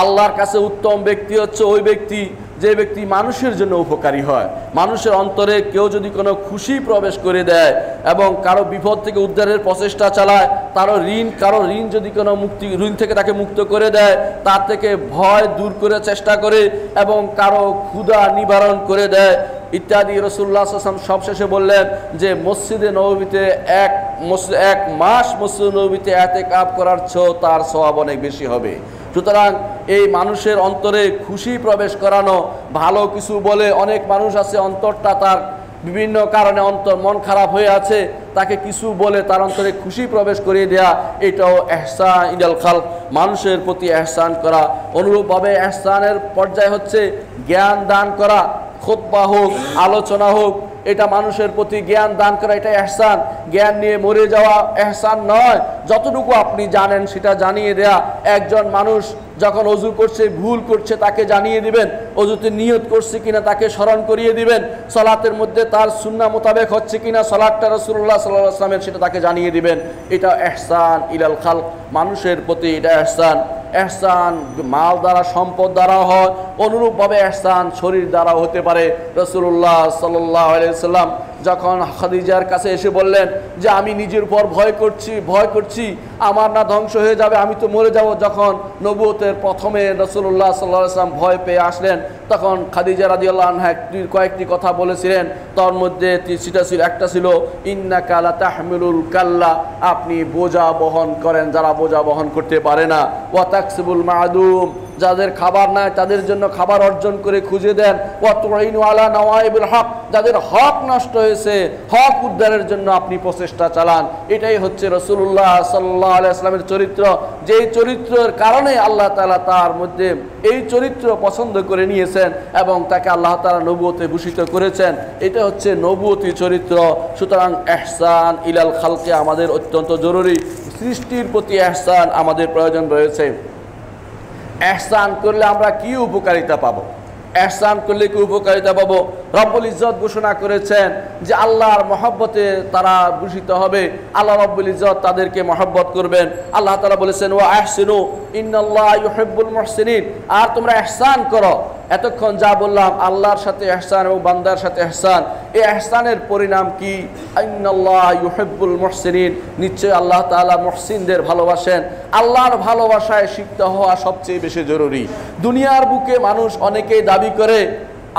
S1: আল্লাহর কাছে উত্তম ব্যক্তি হচ্ছে ওই ব্যক্তি যে ব্যক্তি মানুষের জন্য উপকারী হয়। মানুষের অন্তরে কেউ যদি কোনো খুশি প্রবেশ করে দেয় এবং কারো বিপদ থেকে উদ্ধারের প্রচেষ্টা চালায়, কারো ঋণ যদি কোনো ঋণ থেকে তাকে মুক্ত করে দেয়, তার থেকে ভয় দূর করে চেষ্টা করে এবং কারো ক্ষুধা নিবারণ করে দেয় ইত্যাদি। রাসূলুল্লাহ সাল্লাল্লাহু আলাইহি ওয়াসাল্লাম সবশেষে বললেন যে মসজিদে নববীতে এক মাস মসজিদে নববীতে ইতিকাফ করার চেয়েও তার সওয়াব অনেক বেশি হবে। সুতরাং এই মানুষের অন্তরে খুশি প্রবেশ করানো, ভালো কিছু বলে, অনেক মানুষ আছে অন্তরটা তার বিভিন্ন কারণে মন খারাপ হয়ে আছে, তাকে কিছু বলে তার অন্তরে খুশি প্রবেশ করিয়ে দেয়া, এটাও ইহসান ইলাল খালক, মানুষের প্রতি ইহসান করা। অনুরূপভাবে ইহসানের পর্যায় হচ্ছে জ্ঞান দান করা, খুতবা হোক, আলোচনা হোক, এটা মানুষের প্রতি জ্ঞান দান করা, এটা ইহসান। জ্ঞান নিয়ে মরে যাওয়া ইহসান নয়, যতটুকু আপনি জানেন সেটা জানিয়ে দেয়া। একজন মানুষ যখন ওযু করছে, ভুল করছে, তাকে জানিয়ে দিবেন, ওযুতে নিয়ত করছে কিনা তাকে স্মরণ করিয়ে দিবেন, সালাতের মধ্যে তার সুন্নাহ মোতাবেক হচ্ছে কিনা সালাতটা রাসূলুল্লাহ সাল্লাল্লাহু আলাইহি ওয়াসাল্লামের সেটা তাকে জানিয়ে দিবেন। এটা ইহসান ইলাল খালক, মানুষের প্রতি এটা ইহসান। ইহসান মাল দ্বারা, সম্পদ দ্বারা হয়, অনুরূপভাবে ইহসান শরীর দ্বারাও হতে পারে। রাসূলুল্লাহ সাল্লাল্লাহু আলাইহি ওয়াসাল্লাম যখন খাদিজার কাছে এসে বললেন যে আমি নিজের উপর ভয় করছি, আমার না ধ্বংস হয়ে যাবে, আমি তো মরে যাব। যখন নবুয়তের প্রথমে রাসূলুল্লাহ সাল্লাল্লাহু আলাইহি ওয়াসাল্লাম ভয় পেয়ে আসলেন, তখন খাদিজা রাদিয়াল্লাহু আনহা কয়েকটি কথা বলেছিলেন। তার মধ্যে একটা ছিল ইন্নাকা লা তাহমিলুল কাল্লা, আপনি বোঝা বহন করেন যারা বোঝা বহন করতে পারে না। ওয়া তাকসিবুল মাদুম, যাদের খাবার নাই তাদের জন্য খাবার অর্জন করে খুঁজে দেন। ওয়া তুইনু আলা নওয়াইবিল হক, যাদের হক নষ্ট হয়েছে হক উদ্ধারের জন্য আপনি প্রচেষ্টা চালান। এটাই হচ্ছে রাসূলুল্লাহ সাল্লাল্লাহু আলাইহি ওয়াসাল্লামের চরিত্র, যেই চরিত্রের কারণে আল্লাহ তাআলা তার মধ্যে এই চরিত্র পছন্দ করে নিয়েছেন এবং তাকে আল্লাহ তাআলা নবুয়তে ভূষিত করেছেন। এটা হচ্ছে নবুয়তি চরিত্র। সুতরাং ইহসান ইলাল খালকে আমাদের অত্যন্ত জরুরি। সৃষ্টির প্রতি ইহসান আমাদের প্রয়োজন রয়েছে। ইহসান করলে আমরা কি উপকারিতা পাবো? ইহসান করলে কি উপকারিতা পাবো? রব্বুল ইজ্জত ঘোষণা করেছেন যে আল্লাহর মহব্বতে তারা ভূষিত হবে, আল্লাহ রব্বুল ইজ্জত তাদেরকে মহব্বত করবেন। আল্লাহ তাআলা বলেছেন ওয়া আহসিনু ইন্নাল্লাহা ইউহিব্বুল মুহসিনিন, আর তোমরা ইহসান করো। এতক্ষণ যা বললাম আল্লাহর সাথে ইহসান এবং বান্দার সাথে ইহসান, এই ইহসানের পরিণাম কি? ইন্নাল্লাহ ইউহিব্বুল মুহসিনিন, নিশ্চয় আল্লাহ তাআলা মুহসিনদের ভালোবাসেন। আল্লাহর ভালোবাসায় সিক্ত হওয়া সবচেয়ে বেশি জরুরি। দুনিয়ার বুকে মানুষ অনেকেই দাবি করে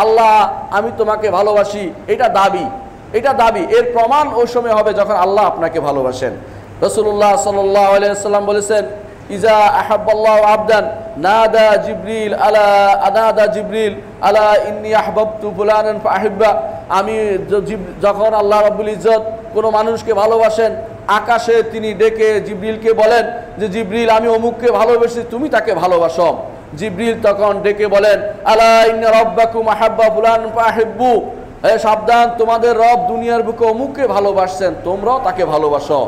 S1: আল্লাহ আমি তোমাকে ভালোবাসি, এটা দাবি। এর প্রমাণ ওই সময় হবে যখন আল্লাহ আপনাকে ভালোবাসেন। রাসূলুল্লাহ সাল্লাল্লাহু আলাইহি ওয়াসাল্লাম বলেছেন, ইজা আহাব্বাল্লাহু আবদান নাদা জিবরিল আলা ইন্নী আহবাবতু ফুলানান ফাআহিব্বা। আমি যখন আল্লাহ রাব্বুল ইজ্জত কোনো মানুষকে ভালোবাসেন, আকাশে তিনি ডেকে জিবরিলকে বলেন যে জিবরিল আমি অমুককে ভালোবাসি, তুমি তাকে ভালোবাসো। জিবরিল তখন ডেকে বলেন আলা ইন্না রাব্বাকুম আহাব্বা ফুলান ফাআহিব্বু, সাবধান তোমাদের রব দুনিয়ার বুকে অমুককে ভালোবাসছেন, তোমরাও তাকে ভালোবাসো।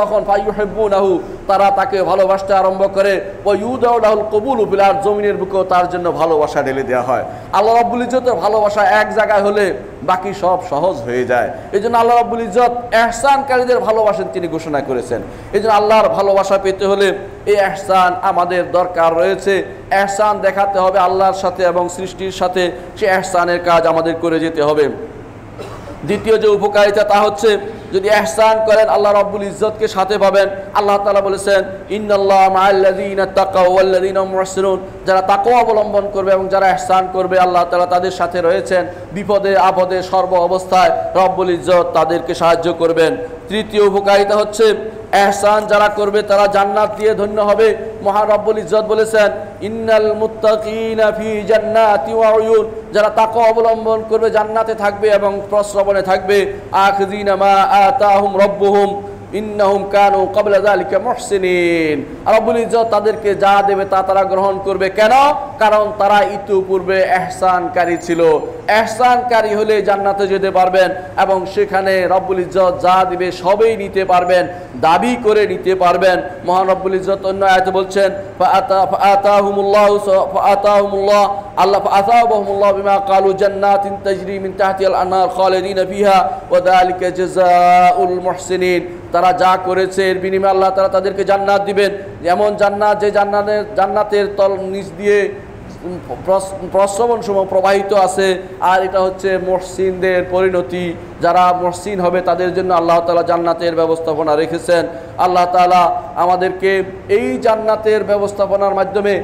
S1: তখন ফায়ুহিব্বুনাহু, তারা তাকে ভালোবাসতে আরম্ভ করে। ওয়ায়ুদাউ লাহুল কবুলু ফিল আরদ, জমিনের বুকেও তার জন্য ভালোবাসা ঢেলে দেওয়া হয়। আল্লাহ রাব্বুল ইজ্জতের ভালোবাসা এক জায়গায় হলে বাকি সব সহজ হয়ে যায়। এই জন্য আল্লাহ রাব্বুল ইজ্জত ইহসানকারীদের ভালোবাসেন তিনি ঘোষণা করেছেন। এই জন্য আল্লাহর ভালোবাসা পেতে হলে এই ইহসান আমাদের দরকার রয়েছে। ইহসান দেখাতে হবে আল্লাহর সাথে এবং সৃষ্টির সাথে, সে ইহসানের কাজ আমাদের করে যেতে হবে। দ্বিতীয় যে উপকারিতা তা হচ্ছে, যদি ইহসান করেন আল্লাহ রাব্বুল ইজ্জতকে সাথে পাবেন। আল্লাহ তাআলা বলেছেন ইন্নাল্লাহা মাআল্লাযীনা তাকাউ ওয়াল্লাযীনা হুম মুহসিনুন, যারা তাকওয়া অবলম্বন করবে এবং যারা ইহসান করবে আল্লাহ তাআলা তাদের সাথে রয়েছেন। বিপদে আপদে সর্ব অবস্থায় রাব্বুল ইজ্জত তাদেরকে সাহায্য করবেন। তৃতীয় উপকারিতা হচ্ছে, ইহসান যারা করবে তারা জান্নাত দিয়ে ধন্য হবে। মহান রব্বুল ইজ্জত বলেছেন ইন্নাল মুত্তাকিনা ফি জান্নাতি ওয়া উয়ুন, যারা তাকওয়া অবলম্বন করবে জান্নাতে থাকবে এবং প্রস্রবণে থাকবে। আখিযিনা মা আতাহুম রাব্বুহুম ইন্নাহুম কানু ক্বাবলা যালিকা মুহসিনিন, রব্বুল ইজ্জত তাদেরকে যা দেবে তা তারা গ্রহণ করবে। কেন? কারণ তারা ইতিপূর্বে ইহসানকারী ছিল। ইহসানকারী হলে জান্নাতে যেতে পারবেন এবং সেখানে রব্বুল ইজ্জত যা দিবে সবই নিতে পারবেন, দাবি করে নিতে পারবেন। মহান রব্বুল ইজ্জত অন্য আয়াতে বলছেন ফাআতাহুমুল্লাহ বিমা ক্বালু জান্নাতিন তাজরি মিন তাহতিহাল আনহার খালিদিনা ফিহা ওয়া যালিকা জাযাউল মুহসিনিন, তারা যা করেছে এর বিনিময়ে আল্লাহ তাআলা তাদেরকে জান্নাত দিবেন। এমন জান্নাত যে জান্নাতের তল নিচ দিয়ে প্রস্রবণ সমূহ প্রবাহিত আছে। আর এটা হচ্ছে মুহসিনদের পরিণতি, যারা মুহসিন হবে তাদের জন্য আল্লাহ তাআলা জান্নাতের ব্যবস্থাপনা রেখেছেন। আল্লাহ তাআলা আমাদেরকে এই জান্নাতের ব্যবস্থাপনার মাধ্যমে,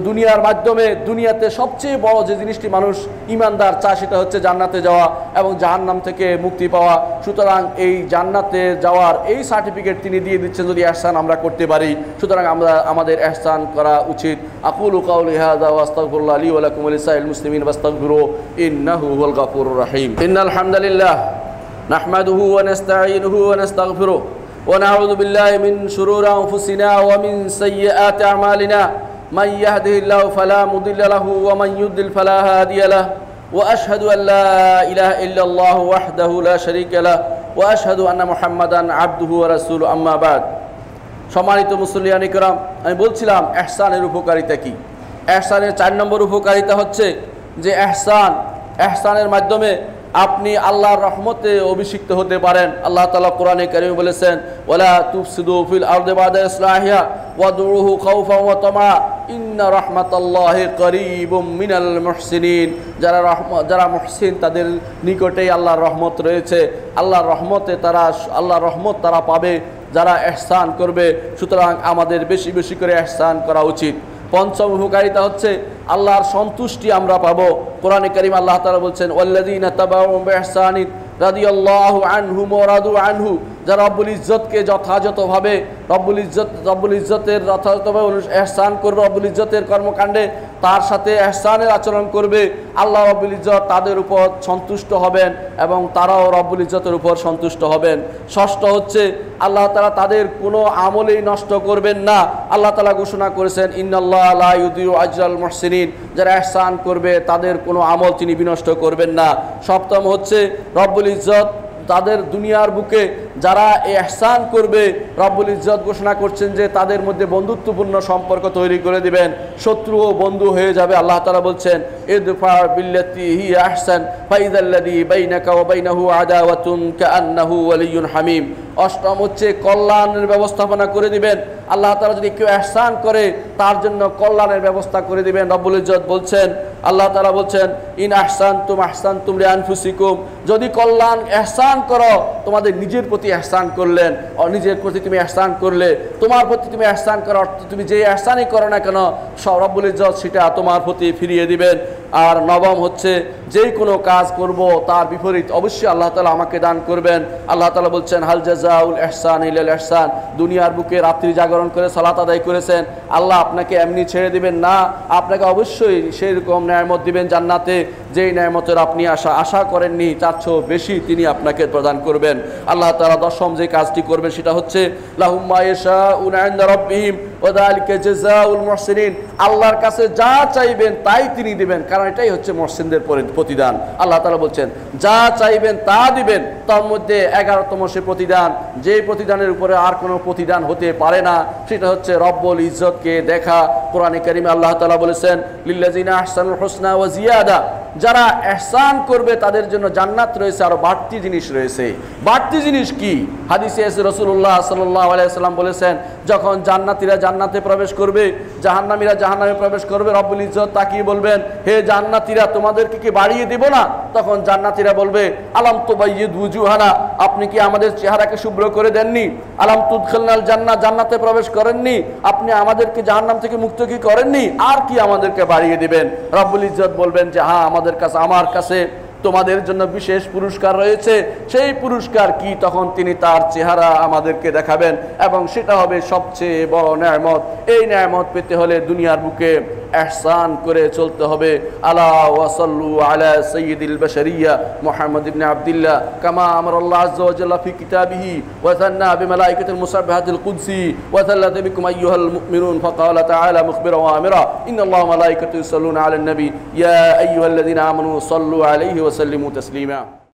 S1: দুনিয়ার মাধ্যমে, দুনিয়াতে সবচেয়ে বড় যে জিনিসটি মানুষ ইমানদার চায় সেটা হচ্ছে জান্নাতে যাওয়া এবং জাহান্নাম থেকে মুক্তি পাওয়া। সুতরাং এই জান্নাতে যাওয়ার এই সার্টিফিকেট তিনি দিয়ে দিচ্ছেন যদি ইহসান আমরা করতে পারি। সুতরাং আমাদের ইহসান করা উচিত। আকুলু কাউলি হাযা ওয়া আস্তাগফিরুল্লাহ লি ওয়া লাকুম ওয়া লিসাইরিল মুসলিমিন ফাস্তাগফিরু ইন্নাহু হুয়াল গাফুরুর রহিম। ইন্নাল হামদালিল্লাহ নাহমাদুহু ওয়া নাস্তাঈনুহু ওয়া নাস্তাগফিরুহু ওয়া নাউযু বিল্লাহি মিন শুরুরি আনফুসিনা ওয়া মিন সাইয়্যাতি আমালিনা من يهده الله فلا مضل له ومن يضلل فلا هادي له وأشهد أن لا إله إلا الله وحده لا شريك له وأشهد أن محمدا عبده ورسوله أما بعد। সম্মানিত মুসলিয়ান ইকরাম, আমি বলছিলাম ইহসানের উপকারিতা কি। ইহসানের 4 নম্বর উপকারিতা হচ্ছে যে ইহসানের মাধ্যমে আপনি আল্লাহর রহমতে অভিষিক্ত হতে পারেন। আল্লাহ তাআলা কোরআনে কারীমে বলেছেন ওয়ালা তুফসিদু ফিল আরদি বা'দা ইসলাহিহা ওয়াদউহু খাউফান ওয়া তামা ইন্না রাহমাতাল্লাহি করিবুম মিনাল মুহসিনিন, যারা মুহসিন তাদের নিকটেই আল্লাহর রহমত রয়েছে। আল্লাহর রহমত তারা পাবে যারা ইহসান করবে। সুতরাং আমাদের বেশি বেশি করে ইহসান করা উচিত। পঞ্চম উপকারিতা হচ্ছে আল্লাহর সন্তুষ্টি আমরা পাবো। কোরআনে কারীম আল্লাহ তাআলা বলছেন ওয়াল্লাযীনা তাবাউ বিইহসানিন রাদিয়াল্লাহু আনহুম ওয়া রাদু আনহু, যারা রব্বুল ইজ্জতকে যথাযথভাবে রব্বুল ইজ্জতের যথাযথভাবে ইহসান করবে, রব্বুল ইজ্জতের কর্মকাণ্ডে তার সাথে ইহসানের আচরণ করবে, আল্লাহ রব্বুল ইজ্জত তাদের উপর সন্তুষ্ট হবেন এবং তারাও রব্বুল ইজ্জতের উপর সন্তুষ্ট হবেন। ষষ্ঠ হচ্ছে আল্লাহ তাআলা তাদের কোনো আমলেই নষ্ট করবেন না। আল্লাহ তাআলা ঘোষণা করেছেন ইন্নাল্লাহা লা ইউদিউ আজরাল মুহসিনিন, যারা ইহসান করবে তাদের কোনো আমল তিনি বিনষ্ট করবেন না। সপ্তম হচ্ছে রব্বুল ইজ্জত তাদের দুনিয়ার বুকে যারা ইহসান করবে রব্বুল ইজ্জত ঘোষণা করছেন যে তাদের মধ্যে বন্ধুত্বপূর্ণ সম্পর্ক তৈরি করে দিবেন, শত্রু ও বন্ধু হয়ে যাবে। আল্লাহ তাআলা বলছেন ইদফা বিল্লাতি হিয়া আহসান ফাইযাল্লাযী বাইনাকা ওয়া বাইনাহু আদাওয়াতুন কাআন্নাহু ওয়ালিয়্যুন হামীম। অষ্টম হচ্ছে কল্যাণের ব্যবস্থাপনা করে দিবেন। আল্লাহ তাআলা যদি কেউ ইহসান করে তার জন্য কল্যাণের ব্যবস্থা করে দিবেন। রব্বুল ইজ্জত বলছেন আল্লাহ তাআলা বলছেন ইন আহসানতুম আহসানতুম লিআনফুসিকুম, যদি কল্যাণ ইহসান করো তোমাদের নিজের প্রতি ইহসান করলেন, নিজের প্রতি তুমি ইহসান করলে, তোমার প্রতি তুমি ইহসান করো, তুমি যে ইহসানই করো না কেন সব রব্বুল ইজ্জত সেটা তোমার প্রতি ফিরিয়ে দিবেন। আর নবম হচ্ছে যেই কোনো কাজ করব তার বিপরীত অবশ্যই আল্লাহ তাআলা আমাকে দান করবেন। আল্লাহ তাআলা বলছেন হাল জাযাউল ইহসান ইল্লাল ইহসান, দুনিয়ার বুকে রাত্রি জাগরণ করে সালাত আদায় করেছেন, আল্লাহ আপনাকে এমনি ছেড়ে দিবেন না, আপনাকে অবশ্যই সেই রকম নেয়ামত দিবেন জান্নাতে, যেই নেয়ামতের আপনি আশা করেননি তার চেয়েও বেশি তিনি আপনাকে প্রদান করবেন। আল্লাহ তাআলা দশম যে কাজটি করবেন সেটা হচ্ছে লাহুম মা ইয়াশাউনা ইনদা রাব্বিহিম ওয়া যালিকা জাযাউল মুহসিনিন, আল্লাহর কাছে যা চাইবেন তাই তিনি দিবেন, কারণ এটাই হচ্ছে মুহসিনদের প্রতিদান। আল্লাহ তাআলা বলছেন যা চাইবেন তা দিবেন, তার মধ্যে 11তম সে প্রতিদান, যে প্রতিদানের উপরে আর কোনো প্রতিদান হতে পারে না, সেটা হচ্ছে রব্বুল ইজ্জতকে দেখা। কোরআনে কারিমে আল্লাহ তাআলা বলেছেন লিল্লাযিনা আহসানুল হুসনা ওয়া জিয়াদা, যারা ইহসান করবে তাদের জন্য জান্নাত রয়েছে, আরো বাড়তি জিনিস রয়েছে। বাড়তি জিনিস কি? হাদিসে এসে রাসূলুল্লাহ সাল্লাল্লাহু আলাইহি ওয়াসাল্লাম বলেছেন যখন জান্নাতীরা জান্নাতে প্রবেশ করবে, জাহান্নামীরা জাহান্নামে প্রবেশ করবে, রব্বুল ইজ্জত তাকিয়ে বলবেন হে জান্নাতীরা তোমাদেরকে কি বাড়িয়ে দেব না? তখন জান্নাতীরা বলবে আলাম তুবাইয়িদ ওয়ুজুহানা, আপনি কি আমাদের চেহারাকে শুভ্র করে দেননি? আলাম তুদখিলনাল জান্নাহ, জান্নাতে প্রবেশ করেননি? আপনি আমাদেরকে জাহান্নাম থেকে মুক্ত কি করেননি? আর কি আমাদেরকে বাড়িয়ে দিবেন? রব্বুল ইজ্জত বলবেন যে হ্যাঁ আমার কাছে তোমাদের জন্য বিশেষ পুরস্কার রয়েছে। সেই পুরস্কার কি? তখন তিনি তার চেহারা আমাদেরকে দেখাবেন এবং সেটা হবে সবচেয়ে বড় নেয়ামত। এই নেয়ামত পেতে হলে দুনিয়ার বুকে ইহসান করে চলতে হবে। আলা ওয়া সাল্লু আলা সাইয়্যিদিল বাশারিয়া মুহাম্মদ ইবনে আব্দুল্লাহ কামা আমারাল্লাহু আযজা ওয়া জাল্লা ফি কিতাবিহি ওয়া সান্না বিমালাইকাতিল মুসাব্বিহাতিল কুদসি ওয়া সাল্লাতা বিকুম আইয়ুহাল মুমিনুন ফাকালা তাআলা মুখবিরা ওয়া আমিরা ইন্নাল্লাহা ওয়া মালাইকাতাহু ইউসাল্লুনা আলান নবী ইয়া আইয়ুহাল্লাযিনা আমানু সাল্লু আলাইহি ওয়া সাল্লিমু তাসলিমা।